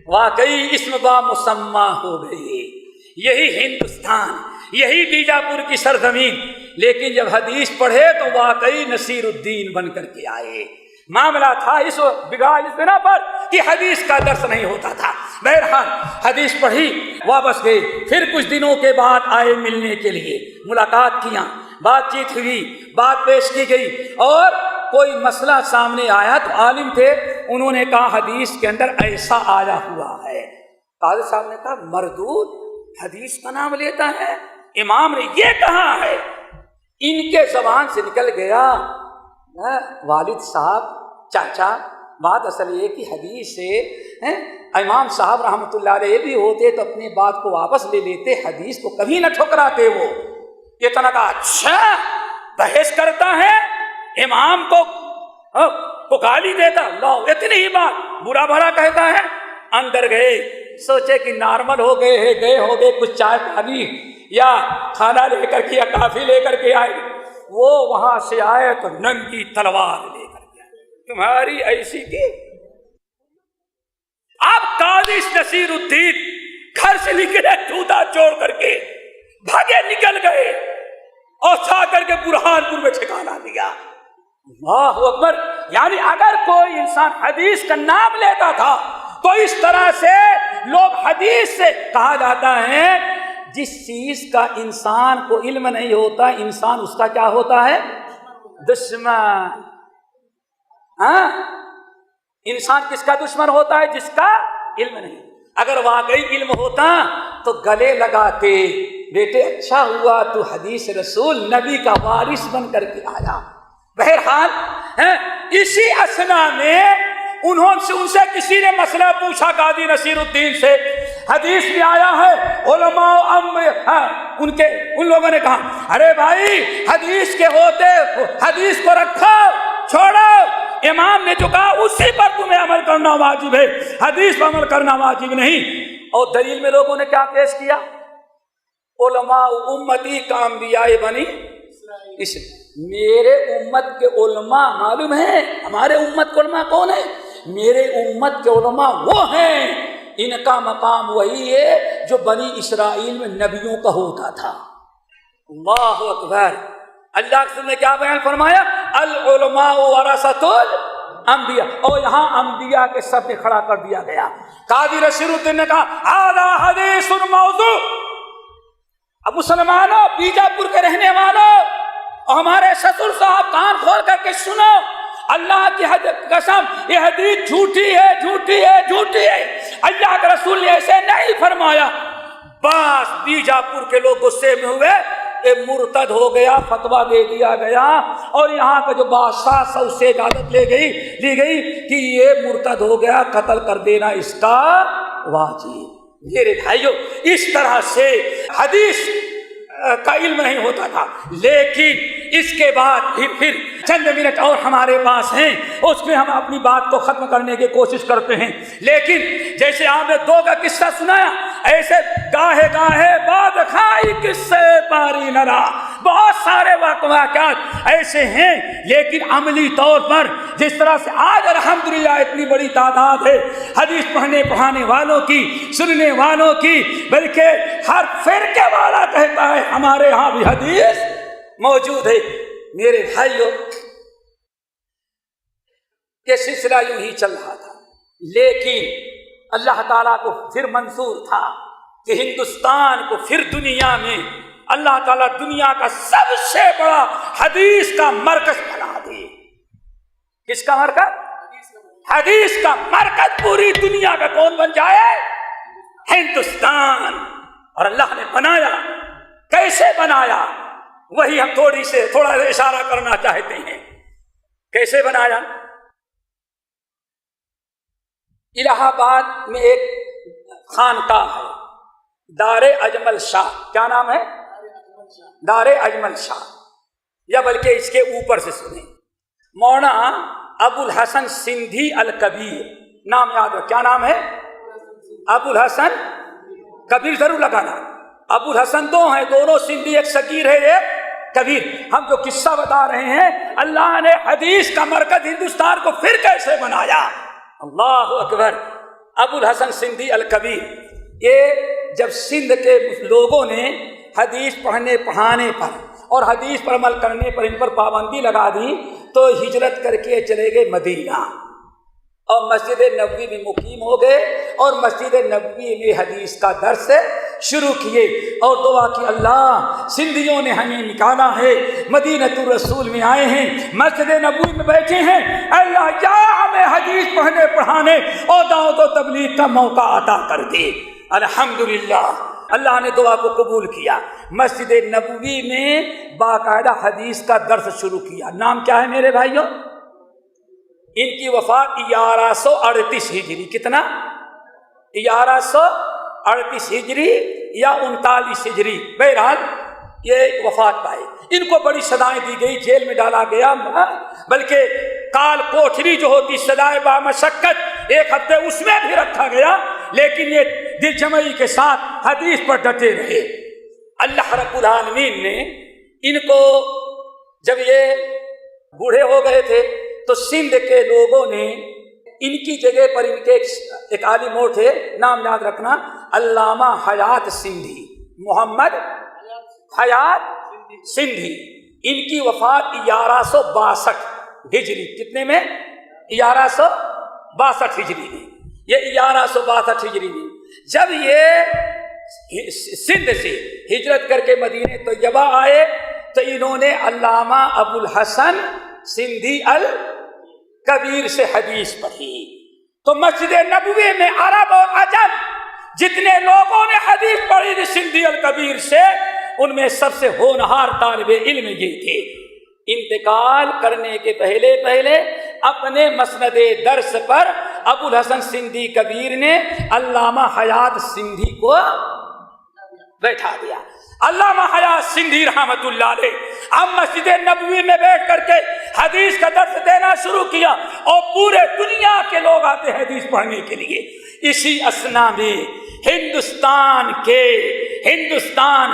S3: واقعی اسم با مسمہ ہو گئی. یہی ہندوستان، یہی بیجاپور کی سرزمین. لیکن جب حدیث پڑھے تو واقعی نصیر الدین بن کر کے آئے. معاملہ تھا اس بنا پر کہ حدیث کا درس نہیں ہوتا تھا. بہرحال حدیث پڑھی، واپس گئے. پھر کچھ دنوں کے بعد آئے ملنے کے لیے، ملاقات کیا، بات چیت ہوئی، بات پیش کی گئی، اور کوئی مسئلہ سامنے آیا تو عالم تھے، انہوں نے کہا حدیث کے اندر ایسا آیا ہوا ہے. قاضی صاحب نے کہا مردود حدیث کا نام لیتا ہے، امام نے یہ کہا ہے. ان کے زبان سے نکل گیا والد صاحب، چاچا، بات اصل یہ کہ حدیث سے امام صاحب رحمۃ اللہ علیہ بھی ہوتے تو اپنی بات کو واپس لے لیتے، حدیث کو کبھی نہ ٹھکراتے. وہ یہ تو نہ کہا اچھا بحث کرتا ہے، امام کو گالی دیتا، اللہ اتنی ہی بات برا بھلا کہتا ہے. اندر گئے، سوچے کہ نارمل ہو گئے ہو گئے کچھ چائے پانی یا کھانا لے کر کے یا کافی لے کر کے آئے. وہ وہاں سے آئے تو ننگی تلوار لے کر کے آئے. تمہاری ایسی کی. اب قاضی نصیر الدین گھر سے نکلے جوتا چھوڑ کر کے بھاگے نکل گئے اور جا کر کے برہانپور میں ٹھکانہ دیا. اللہ اکبر. یعنی اگر کوئی انسان حدیث کا نام لیتا تھا تو اس طرح سے لوگ حدیث سے کہا جاتا ہے جس چیز کا انسان کو علم نہیں ہوتا، انسان اس کا کیا ہوتا ہے؟ دشمن. انسان کس کا دشمن ہوتا ہے؟ جس کا علم نہیں. اگر واقعی علم ہوتا تو گلے لگاتے، بیٹے اچھا ہوا تو حدیث رسول نبی کا وارث بن کر کے آیا. بہرحال اسی اثنا میں ان سے کسی نے مسئلہ پوچھا قاضی نصیر الدین سے، حدیث میں آیا ہے علماء ان لوگوں نے کہا ارے بھائی حدیث کے ہوتے حدیث کو رکھو چھوڑو، امام نے جو کہا اسی پر تمہیں عمل کرنا واجب ہے، حدیث پر عمل کرنا واجب نہیں. اور دلیل میں لوگوں نے کیا پیش کیا؟ علماء امتی کا انبیاء بنی اس میرے امت کے علماء معلوم ہیں. ہمارے امت کے علماء کون ہیں؟ میرے امت کے علماء وہ ہیں، ان کا مقام وہی ہے جو بنی اسرائیل میں نبیوں کا ہوتا تھا. اللہ اکبر. اللہ کے رسول نے کیا بیان فرمایا؟ العلماء ورثۃ الانبیاء. اور یہاں انبیاء کے سب نے کھڑا کر دیا گیا. قاضی نصیر الدین نے کہا ھذا حدیث موضوع. اب مسلمانوں، بیجاپور کے رہنے والوں اور ہمارے سسر صاحب کان کھول کر کے سنو، اللہ کی قسم یہ حدیث جھوٹی ہے، جھوٹی ہے، جھوٹی ہے. اللہ کے رسول نے ایسے نہیں فرمایا. بس بیجاپور کے لوگ غصے میں ہوئے، مرتد ہو گیا، فتویٰ دے دیا گیا، اور یہاں کا جو بادشاہ تھا اس سے اجازت لی گئی کہ یہ مرتد ہو گیا، قتل کر دینا اس کا واجب. میرے بھائیو اس طرح سے حدیث کا علم نہیں ہوتا تھا. لیکن اس کے بعد پھر چند منٹ اور ہمارے پاس ہیں، اس میں ہم اپنی بات کو ختم کرنے کی کوشش کرتے ہیں. لیکن جیسے آپ نے دو کا قصہ سنایا، ایسے گاہے بعد کھائی قصے پاری نرا، بہت سارے واقعات ایسے ہیں. لیکن عملی طور پر جس طرح سے آج الحمدللہ اتنی بڑی تعداد ہے حدیث پڑھانے والوں کی، سننے والوں کی، بلکہ ہر فرقے والا کہتا ہے ہمارے ہاں بھی حدیث موجود ہے. میرے بھائیوں یہ سلسلہ یوں ہی چل رہا تھا، لیکن اللہ تعالیٰ کو پھر منظور تھا کہ ہندوستان کو پھر دنیا میں اللہ تعالیٰ دنیا کا سب سے بڑا حدیث کا مرکز بنا دے. کس کا مرکز؟ حدیث کا مرکز پوری دنیا کا کون بن جائے؟ ہندوستان، اور اللہ نے بنایا، کیسے بنایا وہی ہم تھوڑا اشارہ کرنا چاہتے ہیں۔ کیسے بنایا؟ الہ آباد میں ایک خانقاہ ہے، دار اجمل شاہ۔ کیا نام ہے؟ دار اجمل شاہ، یا بلکہ اس کے اوپر سے سنیں، مولانا ابو الحسن سندھی الکبیر، نام یاد رکھ۔ کیا نام ہے؟ ابو الحسن کبیر، ضرور لگانا۔ ابو الحسن دو ہیں، دونوں سندھی، ایک صغیر ہے ایک کبیر۔ ہم جو قصہ بتا رہے ہیں، اللہ نے حدیث کا مرکز ہندوستان کو پھر کیسے بنایا، اللہ اکبر۔ ابو الحسن سندھی الکبیر، یہ جب سندھ کے لوگوں نے حدیث پڑھنے پڑھانے پر اور حدیث پر عمل کرنے پر ان پر پابندی لگا دی تو ہجرت کر کے چلے گئے مدینہ، اور مسجد نبوی میں مقیم ہو گئے، اور مسجد نبوی میں حدیث کا درس شروع کیے، اور دعا کی اللہ سندھیوں نے ہمیں نکالا ہے، مدینۃ الرسول میں آئے ہیں، مسجد نبوی میں بیٹھے ہیں، اللہ یا ہمیں حدیث پڑھنے پڑھانے اور دعوت و تبلیغ کا موقع عطا کر دے۔ الحمدللہ، اللہ نے دعا کو قبول کیا، مسجد نبوی میں باقاعدہ حدیث کا درس شروع کیا۔ نام کیا ہے میرے بھائیوں؟ ان کی وفات 1138 ہجری، کتنا؟ 1138 ہجری یا 39 ہجری، بہرحال یہ وفات پائے۔ ان کو بڑی سزائیں دی گئی، جیل میں ڈالا گیا، بلکہ کال کوٹھری جو ہوتی سزائے بامشقت، 1 ہفتے اس میں بھی رکھا گیا، لیکن یہ دل جمعی کے ساتھ حدیث پر ڈٹے رہے۔ اللہ رب العالمین نے ان کو، جب یہ بوڑھے ہو گئے تھے تو سندھ کے لوگوں نے ان کی جگہ پر ان کے ایک عالم اور تھے، نام یاد رکھنا، علامہ حیات سندھی، محمد حیات سندھی۔ ان کی وفات 1162 ہجری، کتنے میں؟ 1162 ہجری میں۔ یہ 1162 ہجری میں جب یہ سندھ سے ہجرت کر کے مدینہ طیبہ آئے تو انہوں نے علامہ ابو الحسن سندھی الکبیر سے حدیث پڑھی۔ تو مسجد نبوی میں عرب اور عجم جتنے لوگوں نے حدیث پڑھی تھی سندھی الکبیر سے، ان میں سب سے ہونہار طالب علم یہ تھے۔ انتقال کرنے کے پہلے اپنے مسند درس پر ابو الحسن سندھی کبیر نے علامہ حیات سندھی کو بیٹھا دیا۔ علامہ حیات سندھی رحمت اللہ علیہ اب مسجد نبوی میں بیٹھ کر کے حدیث کا درس دینا شروع کیا، اور پورے دنیا کے لوگ آتے ہیں حدیث پڑھنے کے لیے۔ اسی اثنا میں ہندوستان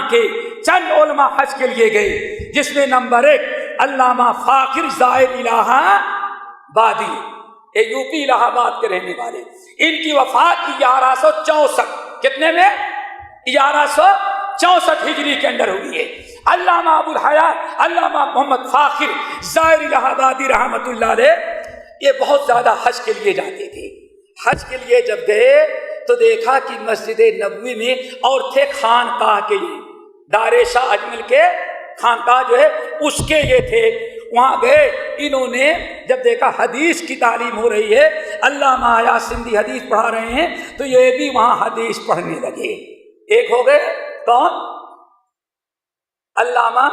S3: کے چند علماء حج کے لیے گئے، جس میں نمبر 1 علامہ فاخر زائر الہ آبادی، یو پی الہ آباد کے رہنے والے۔ ان کی وفات 1164، کتنے میں؟ 1164 ہجری کے اندر ہوئی ہے۔ علامہ ابو الحیات علامہ محمد فاخر زائر الہ آبادی رحمت اللہ علیہ یہ بہت زیادہ حج کے لیے جاتے تھے۔ حج کے لیے جب گئے تو دیکھا کہ مسجد نبوی میں اور تھے خانقاہ کے، دار شاہ اجمل کے خانقاہ جو ہے اس کے یہ تھے، وہاں گئے۔ انہوں نے جب دیکھا حدیث کی تعلیم ہو رہی ہے، علامہ حیات سندھی حدیث پڑھا رہے ہیں، تو یہ بھی وہاں حدیث پڑھنے لگے۔ ایک ہو گئے کون؟ علامہ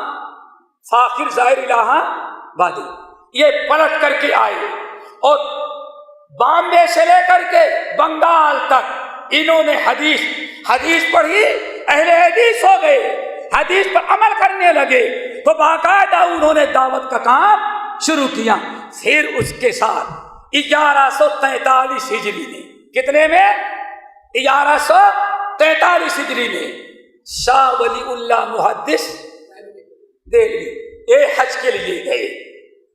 S3: فاخر ظاہر الہ آبادی۔ یہ پلٹ کر کے آئے اور بامبے سے لے کر کے بنگال تک انہوں نے حدیث پڑھی، اہل حدیث ہو گئے، حدیث پر عمل کرنے لگے، تو باقاعدہ انہوں نے دعوت کا کام شروع کیا۔ پھر اس کے ساتھ 1143 ہجری میں، کتنے میں؟ 1143 ہجری میں شاہ ولی اللہ محدث دہلوی یہ حج کے لیے گئے۔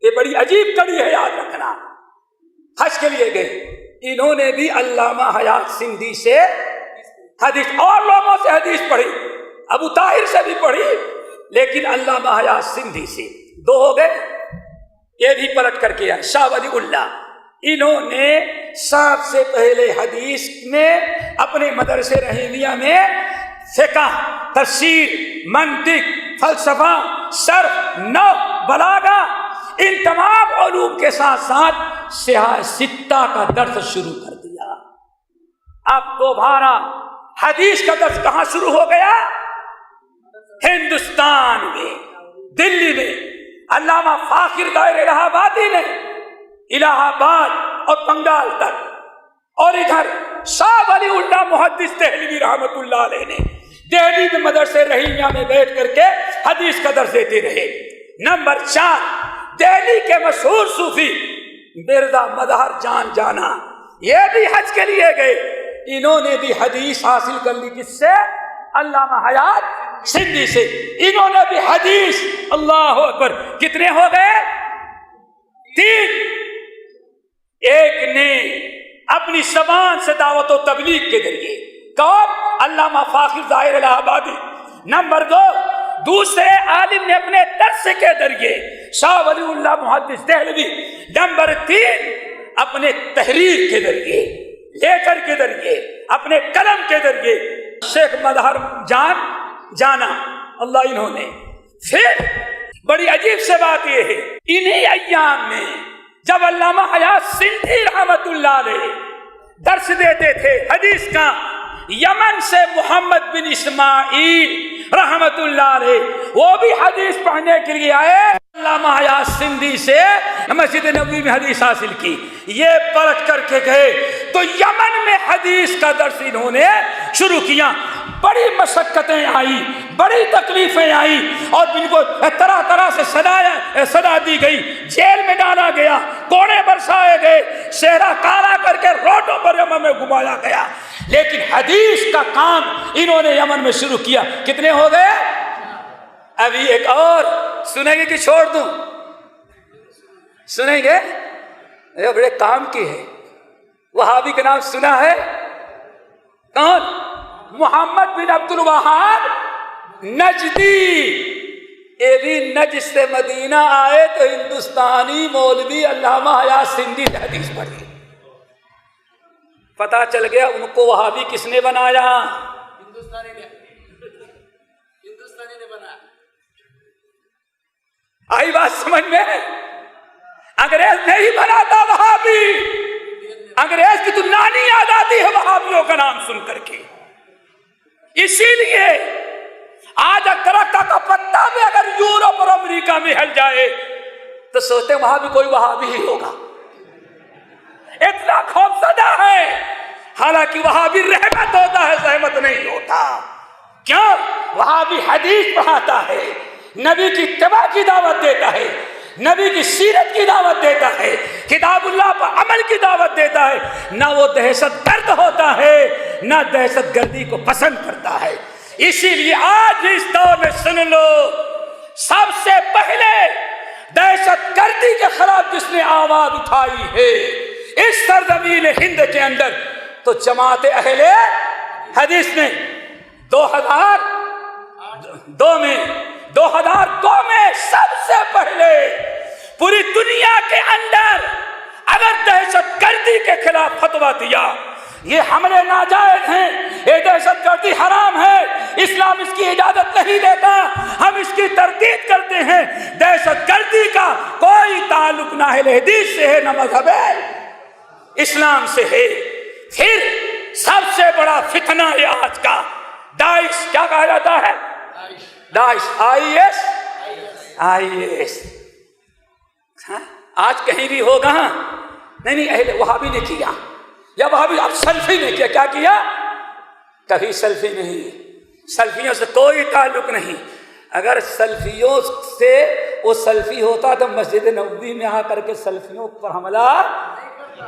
S3: یہ بڑی عجیب کڑی ہے، یاد رکھنا۔ حج کے لیے گئے، انہوں نے بھی علامہ حیات سندھی سے حدیث، اور لوگوں سے حدیث پڑھی، ابو طاہر سے بھی پڑھی، لیکن علامہ حیات سندھی سے 2 ہو گئے۔ یہ بھی پلٹ کر کے آئے شاہ ولی اللہ۔ انہوں نے سب سے پہلے حدیث میں اپنے مدرسے رحیمیہ میں فقہ، تفسیر، منطق، فلسفہ، صرف، نحو، بلاغہ، ان تمام علوم کے ساتھ ساتھ سیاہ ستہ کا درس شروع کر دیا۔ اب دوبارہ حدیث کا درس کہاں شروع ہو گیا؟ ہندوستان میں، دلی میں علامہ فاخر دائر الہ آبادی نے الہ آباد اور بنگال تک، اور ادھر شاہ ولی اللہ محدث دہلوی رحمت اللہ علیہ نے دہلی میں مدرسے رحیمیہ میں بیٹھ کر کے حدیث کا درس دیتے رہے۔ نمبر 4، دہلی کے مشہور صوفی مرزا مظہر جان جانا، یہ بھی حج کے لیے گئے، انہوں نے بھی حدیث حاصل کر لی، کس سے؟ علامہ حیات سندھی سے۔ انہوں نے بھی حدیث، اللہ اکبر، کتنے ہو گئے؟ 3۔ ایک نے اپنی زبان سے دعوت و تبلیغ کے ذریعے، کون؟ علامہ فاخر ظاہر الہ آبادی۔ نمبر 2، دوسرے عالم نے اپنے درس کے ذریعے، شاہ ولی اللہ محدث دہلوی۔ نمبر 3، اپنے تحریر کے ذریعے، لیٹر کے ذریعے، اپنے قلم کے ذریعے، شیخ مظہر جان جانا اللہ انہوں نے۔ پھر بڑی عجیب سے بات یہ ہے، انہی ایام میں جب علامہ حیات سندھی رحمت اللہ علیہ درس دیتے تھے حدیث کا، یمن سے محمد بن اسماعیل رحمت اللہ علیہ وہ بھی حدیث پڑھنے کے لیے آئے، علامہ حیات سندھی سے مسجد نبوی میں حدیث حاصل کی، یہ پلٹ کر کے گئے تو یمن میں حدیث کا درس انہوں نے شروع کیا۔ بڑی مشقتیں آئی، بڑی تکلیفیں آئی، اور ان کو طرح طرح سے سزا دی گئی، جیل میں ڈالا گیا، کوڑے برسائے گئے، صحرا کالا کر کے روڈوں پر یمن میں گھمایا گیا، لیکن حدیث کا کام انہوں نے یمن میں شروع کیا۔ کتنے ہو گئے؟ ابھی ایک اور سنیں گے کہ چھوڑ دوں؟ سنیں گے؟ بڑے کام کی ہے۔ وہابی کا نام سنا ہے؟ کون؟ محمد بن عبد الوہاب نجدی۔ یہ بھی نجد سے مدینہ آئے تو ہندوستانی مولوی علامہ حیات سندھی سے حدیث پڑھی، پتہ چل گیا ان کو وہابی کس نے بنایا؟ ہندوستانی نے بنایا۔ آئی بات سمجھ میں؟ انگریز نہیں بناتا وہابی، انگریز کی تو نانی یاد آتی ہے وہابیوں کا نام سن کر کے۔ اسی لیے آج درختہ کا پتا بھی اگر یورپ اور امریکہ میں ہل جائے تو سوچتے وہاں بھی کوئی وہابی ہی ہوگا، اتنا خوفزدہ ہے، حالانکہ وہاں بھی رحمت ہوتا ہے، زحمت نہیں ہوتا۔ کیوں؟ وہاں بھی حدیث پڑھاتا ہے، نبی کی اتباع کی دعوت دیتا ہے، نبی کی سیرت کی دعوت دیتا ہے، کتاب اللہ پر عمل کی دعوت دیتا ہے، نہ وہ دہشت گرد ہوتا ہے نہ دہشت گردی کو پسند کرتا ہے۔ اسی لیے آج اس دور میں سن لو، سب سے پہلے دہشت گردی کے خلاف جس نے آواز اٹھائی ہے اس سرزمین ہند کے اندر تو جماعت اہل حدیث نے 2002 میں سب سے پہلے پوری دنیا کے اندر اگر دہشت گردی کے خلاف فتویٰ دیا، یہ حملے ناجائز ہیں، یہ دہشت گردی حرام ہے، اسلام اس کی اجازت نہیں دیتا، ہم اس کی تردید کرتے ہیں، دہشت گردی کا کوئی تعلق نہ اہل حدیث سے ہے نہ مذہب اسلام سے ہے۔ پھر سب سے بڑا فتنہ ہے آج کا داعش، کیا کہا جاتا ہے؟ داعش، IS۔ آج کہیں بھی ہوگا نہیں اہل وہابی نے کیا یا وہابی اب سلفی نے کیا کیا؟ کبھی سلفی نہیں، سلفیوں سے کوئی تعلق نہیں۔ اگر سلفیوں سے وہ سلفی ہوتا تو مسجد نبوی میں آ کر کے سلفیوں پر حملہ،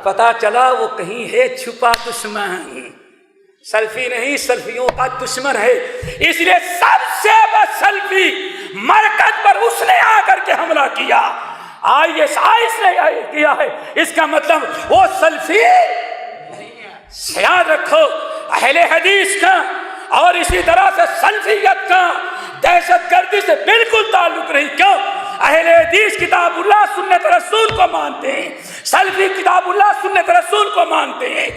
S3: پتا چلا وہ کہیں ہے چھپا دشمن، سلفی نہیں، سلفیوں کا دشمن ہے۔ اس لیے سب سے بڑا سلفی مرکز پر اس نے آ کر کے حملہ کیا، IS نے کیا ہے، اس کا مطلب وہ سلفی یاد رکھو اہل حدیث کا اور اسی طرح سے سلفیت کا دہشت گردی سے بالکل تعلق نہیں۔ کیوں؟ اہل حدیث کتاب اللہ سنت رسول کو مانتے ہیں، سلفی کتاب اللہ سنت رسول کو مانتے ہیں۔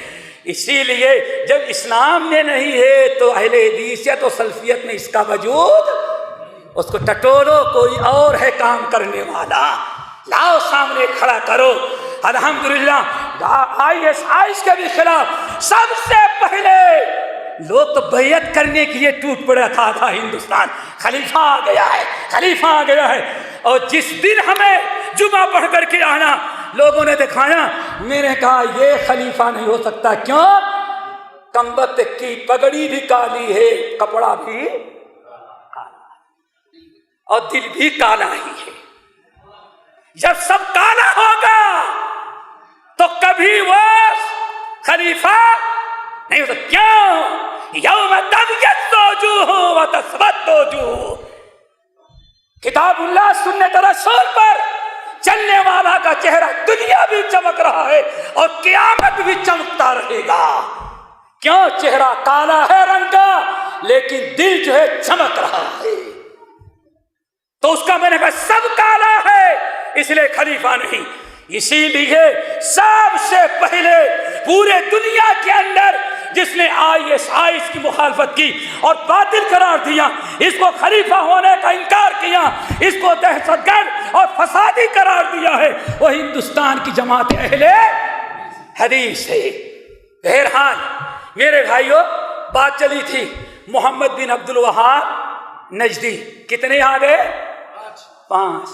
S3: اسی لیے جب اسلام میں نہیں ہے تو اہل حدیثیت اور سلفیت میں اس کا وجود، اس کو ٹٹولو، کوئی اور ہے کام کرنے والا، لاؤ سامنے کھڑا کرو۔ الحمدللہ IS کے بھی خلاف سب سے پہلے لوگ تو بیعت کرنے کے لیے ٹوٹ پڑا تھا ہندوستان، خلیفہ آ گیا ہے، خلیفہ آ گیا ہے. اور جس دن ہمیں جمعہ پڑھ کر کے آنا لوگوں نے دکھایا، میں نے کہا یہ خلیفہ نہیں ہو سکتا. کیوں؟ کمبخت کی پگڑی بھی کالی ہے، کپڑا بھی کالا اور دل بھی کالا ہی ہے. جب سب کالا ہوگا تو کبھی وہ خلیفہ نہیں ہوتا. کیوں؟ یوم تبیض وجوہ وتسود وجوہ. کتاب اللہ سنت رسول پر چلنے والا کا چہرہ دنیا بھی چمک رہا ہے اور قیامت بھی چمکتا رہے گا. کیوں؟ چہرہ کالا ہے رنگ کا، لیکن دل جو ہے چمک رہا ہے. تو اس کا میں نے کہا سب کالا ہے، اس لیے خلیفہ نہیں. اسی لیے سب سے پہلے پورے دنیا کے اندر جس نے ISIS کی مخالفت کی اور باطل قرار دیا، اس کو خلیفہ ہونے کا انکار کیا، اس کو دہشت گرد اور فسادی قرار دیا ہے، وہ ہندوستان کی جماعت اہل حدیث ہے. بہرحال میرے بھائیوں، بات چلی تھی محمد بن عبد الوہاب نجدی. کتنے آ گئے؟ 5.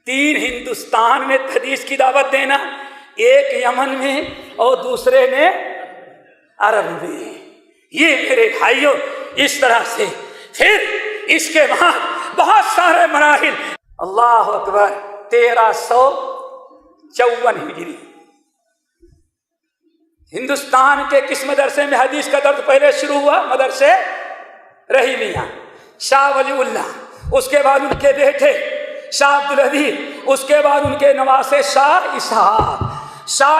S3: 3 ہندوستان میں حدیث کی دعوت دینا، ایک یمن میں اور دوسرے نے عرب میں. یہ میرے بھائیوں اس طرح سے. پھر اس کے بعد بہت سارے مراحل. اللہ اکبر. 1354 ہجری ہندوستان کے کس مدرسے میں حدیث کا درس پہلے شروع ہوا؟ مدرسے رحیمیہ. شاہ ولی اللہ، اس کے بعد ان کے بیٹے شاہ عبدالعزیز، اس کے بعد ان کے نواسے شاہ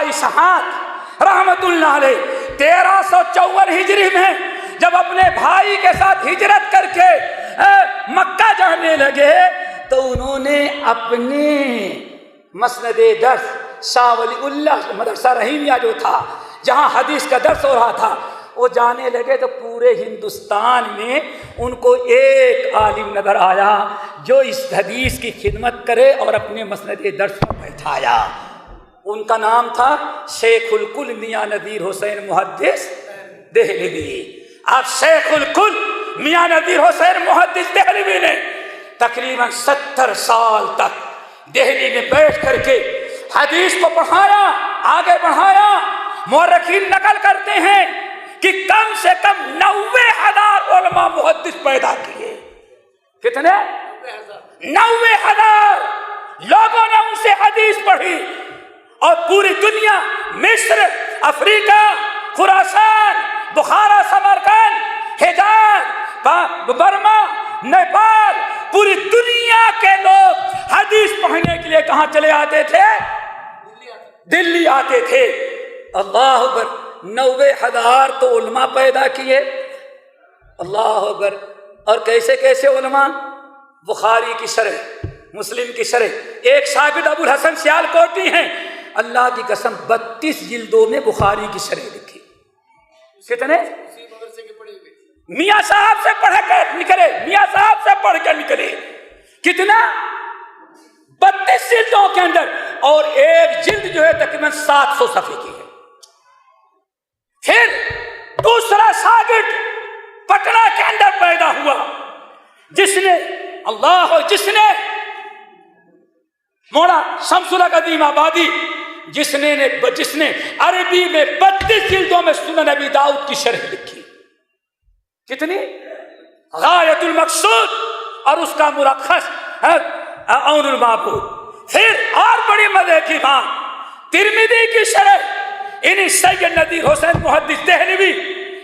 S3: اسحاق رحمت اللہ علیہ. 1354 ہجری میں جب اپنے بھائی کے ساتھ ہجرت کر کے مکہ جانے لگے تو انہوں نے اپنے مسند درس شاہ ولی اللہ مدرسہ رحیمیہ جو تھا جہاں حدیث کا درس ہو رہا تھا وہ جانے لگے تو پورے ہندوستان میں ان کو ایک عالم نظر آیا جو اس حدیث کی خدمت کرے اور اپنے مسند درس پر بیٹھایا. ان کا نام تھا شیخ الکل میاں نذیر حسین محدث دہلوی. اب شیخ الکل میاں نذیر حسین محدث دہلوی نے تقریباً 70 سال تک دہلی میں بیٹھ کر کے حدیث کو پڑھایا، آگے بڑھایا. مورخین نقل کرتے ہیں کہ کم سے کم 90,000 علماء محدث پیدا کیے. کتنے؟ 90,000 لوگوں نے ان سے حدیث پڑھی اور پوری دنیا، مصر، افریقہ، خراسان، بخارا، سمرقند، حجاز، برما، نیپال، پوری دنیا کے لوگ حدیث پڑھنے کے لیے کہاں چلے آتے تھے؟ دلی آتے تھے. اللہ اکبر. 90,000 تو علماء پیدا کیے. اللہ اکبر. اور کیسے کیسے علماء؟ بخاری کی شرح، مسلم کی شرح. ایک شاگرد ابو الحسن سیال کوٹی ہیں، اللہ کی قسم 32 جلدوں میں بخاری کی شرح لکھی. کتنے؟ میاں صاحب سے پڑھ کر نکلے، میاں صاحب سے پڑھ کر نکلے. کتنا؟ 32 جلدوں کے اندر. اور ایک جلد جو ہے تقریباً 700 صفحے کی ہے. پھر دوسرا شاگرد پٹنہ کے اندر پیدا ہوا جس نے مولا شمس القدیم آبادی جس نے عربی میں 32 جلدوں میں سنن ابی داؤد کی شرح لکھی. کتنی؟ غایت المقصود اور اس کا ملخص عون المعبود. پھر اور بڑی مزے کی بات، ترمذی کی شرح انہی سید نذیر حسین محدث دہلوی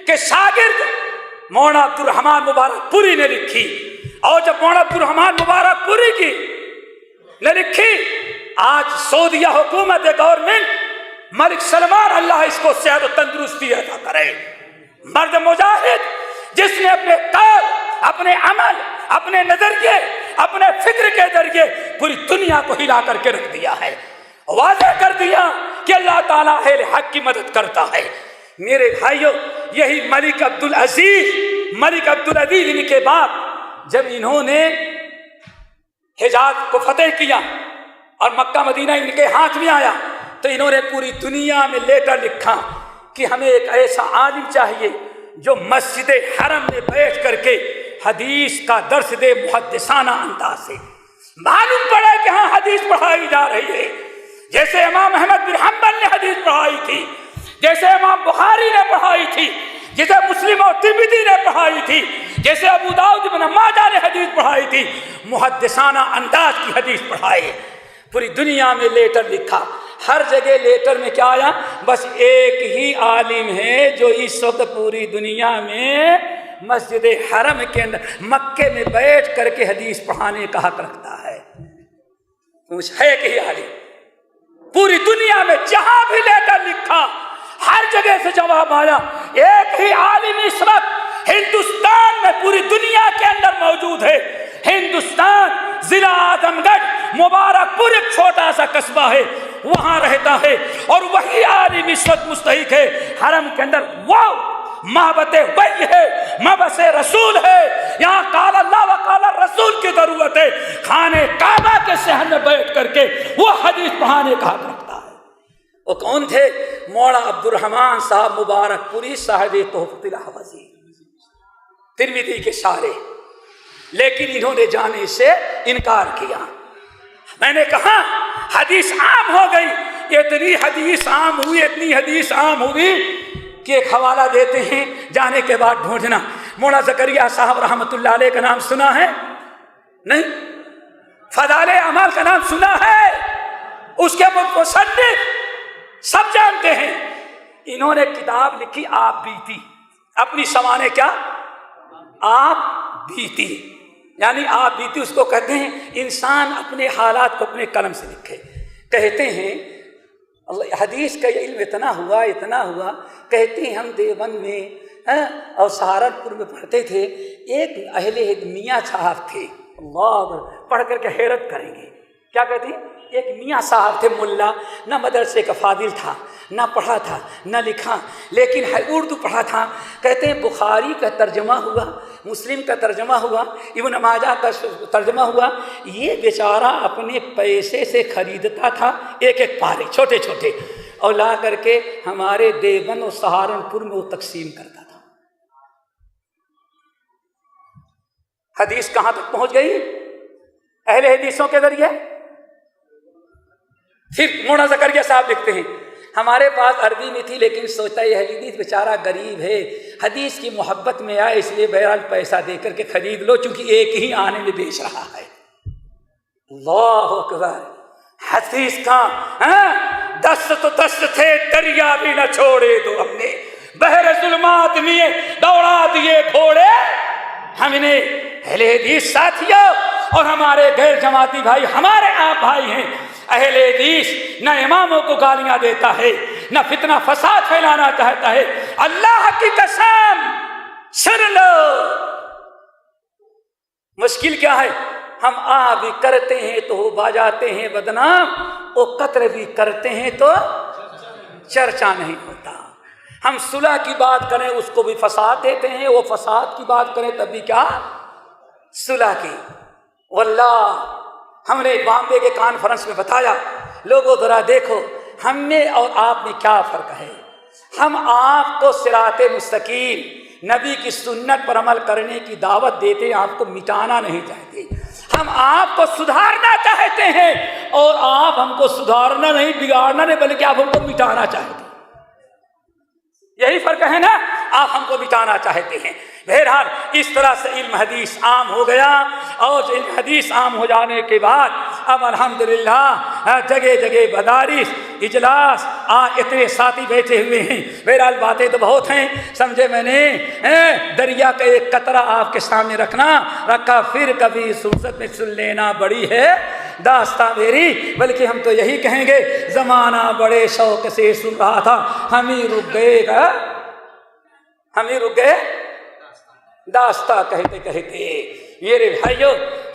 S3: کے شاگرد مولانا عبد الرحمن مبارک پوری نے لکھی. اور جب مولانا عبد الرحمن مبارک پوری کی نے لکھی، آج سعودیہ حکومت گورنمنٹ ملک سلمان اللہ اس کو صحت و تندرستی عطا کرے، مرد مجاہد جس نے اپنے قول، اپنے عمل، اپنے نظریے، اپنے فکر کے ذریعے پوری دنیا کو ہلا کر کے رکھ دیا ہے، واضح کر دیا کہ اللہ تعالیٰ اہل حق کی مدد کرتا ہے. میرے بھائیوں، یہی ملک عبدالعزیز ان کے بعد جب انہوں نے حجاز کو فتح کیا اور مکہ مدینہ ان کے ہاتھ میں آیا تو انہوں نے پوری دنیا میں لیٹر لکھا کہ ہمیں ایک ایسا عالم چاہیے جو مسجد حرم میں بیٹھ کر کے حدیث کا درس دے محدثانہ انداز سے، معلوم پڑے کہ ہاں حدیث پڑھائی جا رہی ہے، جیسے امام احمد بن حنبل نے حدیث پڑھائی تھی، جیسے امام بخاری نے پڑھائی تھی، جیسے مسلم اور ترمذی نے پڑھائی تھی، جیسے ابو داؤد بن ماجہ نے حدیث پڑھائی تھی، محدثانہ انداز کی حدیث پڑھائی۔ پوری دنیا میں لیٹر لکھا، ہر جگہ لیٹر میں کیا آیا؟ بس ایک ہی عالم ہے جو اس وقت پوری دنیا میں مسجد حرم کے اندر مکے میں بیٹھ کر کے حدیث پڑھانے کا حق رکھتا ہے۔ کچھ ہے کہ عالم پوری دنیا میں جہاں بھی لیٹر لکھا ہر جگہ سے جواب آیا، ایک ہی عالم اس وقت ہندوستان میں پوری دنیا کے اندر موجود ہے۔ ہندوستان ضلع اعظم گڑھ مبارک پور ایک چھوٹا سا قصبہ ہے، وہاں رہتا ہے، اور وہی عالم اس وقت مستحق ہے حرم کے اندر وہ محبت وحی ہے، مبعث رسول ہے، یہاں قال اللہ و قال رسول کی ضرورت ہے، خانے کعبہ کے صحن میں بیٹھ کر کے وہ حدیث پڑھانے کا حق رکھتا ہے۔ وہ کون تھے؟ مولانا عبد الرحمن صاحب مبارک پوری صاحب تحفۃ الاحوذی، ترمذی کے شارح، لیکن انہوں نے جانے سے انکار کیا۔ میں نے کہا حدیث عام ہو گئی، اتنی حدیث عام ہوئی، اتنی حدیث عام ہوئی کہ ایک حوالہ دیتے ہیں، جانے کے بعد ڈھونڈنا۔ مولانا زکریا صاحب رحمۃ اللہ علیہ کا نام سنا ہے؟ نہیں؟ فضائل اعمال کا نام سنا ہے؟ اس کے مصنف سب جانتے ہیں۔ انہوں نے کتاب لکھی آپ بیتی، اپنی سوانح کیا؟ آپ بیتی، یعنی آپ بیتی اس کو کہتے ہیں انسان اپنے حالات کو اپنے قلم سے لکھے۔ کہتے ہیں حدیث کا یہ علم اتنا ہوا، کہتے ہیں ہم دیوبند میں اور سہارنپور میں پڑھتے تھے، ایک اہل میاں صاحب تھے، اللہ پڑھ کر کے حیرت کریں گے، کیا کہتے ہیں؟ ایک میاں صاحب تھے ملا، نہ مدرسے کا فاضل تھا، نہ پڑھا تھا نہ لکھا، لیکن اردو پڑھا تھا۔ کہتے ہیں بخاری کا ترجمہ ہوا، مسلم کا ترجمہ ہوا، ابن ماجہ کا ترجمہ ہوا، یہ بیچارہ اپنے پیسے سے خریدتا تھا ایک ایک پارے چھوٹے چھوٹے، اور لا کر کے ہمارے دیوبند اور سہارنپور میں وہ تقسیم کرتا تھا۔ حدیث کہاں تک پہنچ گئی؟ اہل حدیثوں کے ذریعے۔ پھر مولانا زکریا صاحب لکھتے ہیں ہمارے پاس عربی میں تھی، لیکن سوچتا یہ حدیث بیچارہ غریب ہے، حدیث کی محبت میں آئے، اس لیے بہرحال پیسہ دے کر کے خرید لو، چونکہ ایک ہی آنے میں بیچ رہا ہے۔ اللہ اکبر! حدیث کا دست تو دست تھے، دریا بھی نہ چھوڑے تو ہم نے، بحر ظلمات میں دوڑا دیے گھوڑے ہم نے۔ اہل حدیث ساتھیوں اور ہمارے غیر جماعتی بھائی، ہمارے آپ بھائی ہیں، اہل حدیث نہ اماموں کو گالیاں دیتا ہے، نہ فتنہ فساد پھیلانا چاہتا ہے۔ اللہ کی قسم سن لو، مشکل کیا ہے؟ ہم بھی کرتے ہیں تو ہو باجاتے ہیں بدنام، وہ قتل بھی کرتے ہیں تو چرچا نہیں ہوتا۔ ہم صلح کی بات کریں اس کو بھی فساد دیتے ہیں، وہ فساد کی بات کریں تب بھی کیا؟ صلح کی۔ واللہ ہم نے بامبے کے کانفرنس میں بتایا، لوگوں ذرا دیکھو ہم میں اور آپ میں کیا فرق ہے۔ ہم آپ کو صراط مستقیم نبی کی سنت پر عمل کرنے کی دعوت دیتے ہیں، آپ کو مٹانا نہیں چاہتے۔ ہم آپ کو سدھارنا چاہتے ہیں اور آپ ہم کو سدھارنا نہیں، بگاڑنا نہیں، بلکہ آپ ہم کو مٹانا چاہتے ہیں۔ یہی فرق ہے نا، آپ ہم کو مٹانا چاہتے ہیں۔ بہرحال اس طرح سے علم حدیث عام ہو گیا، اور علم حدیث عام ہو جانے کے بعد اب الحمدللہ جگہ جگہ مدارس اجلاس اتنے ساتھی بیٹھے ہوئے ہیں۔ بہرحال باتیں تو بہت ہیں، سمجھے میں نے دریا کا ایک قطرہ آپ کے سامنے رکھا، پھر کبھی فرصت میں سن لینا بڑی ہے داستاں میری، بلکہ ہم تو یہی کہیں گے زمانہ بڑے شوق سے سن رہا تھا، ہم ہی رک گئے داستاں کہتے کہتے۔ میرے بھائیو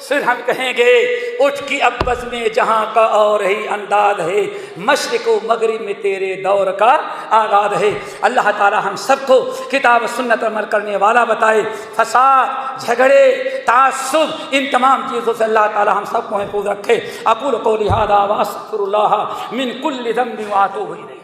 S3: پھر ہم کہیں گے اٹھ کی اب بزم میں جہاں کا اور ہی انداز ہے، مشرق و مغرب میں تیرے دور کا آغاز ہے۔ اللہ تعالی ہم سب کو کتاب و سنت عمل کرنے والا بتائے، فساد، جھگڑے، تعصب، ان تمام چیزوں سے اللہ تعالی ہم سب کو محفوظ رکھے۔ اقول قولی ھذا واستغفر اللہ من کل ذنب واتوب الیہ۔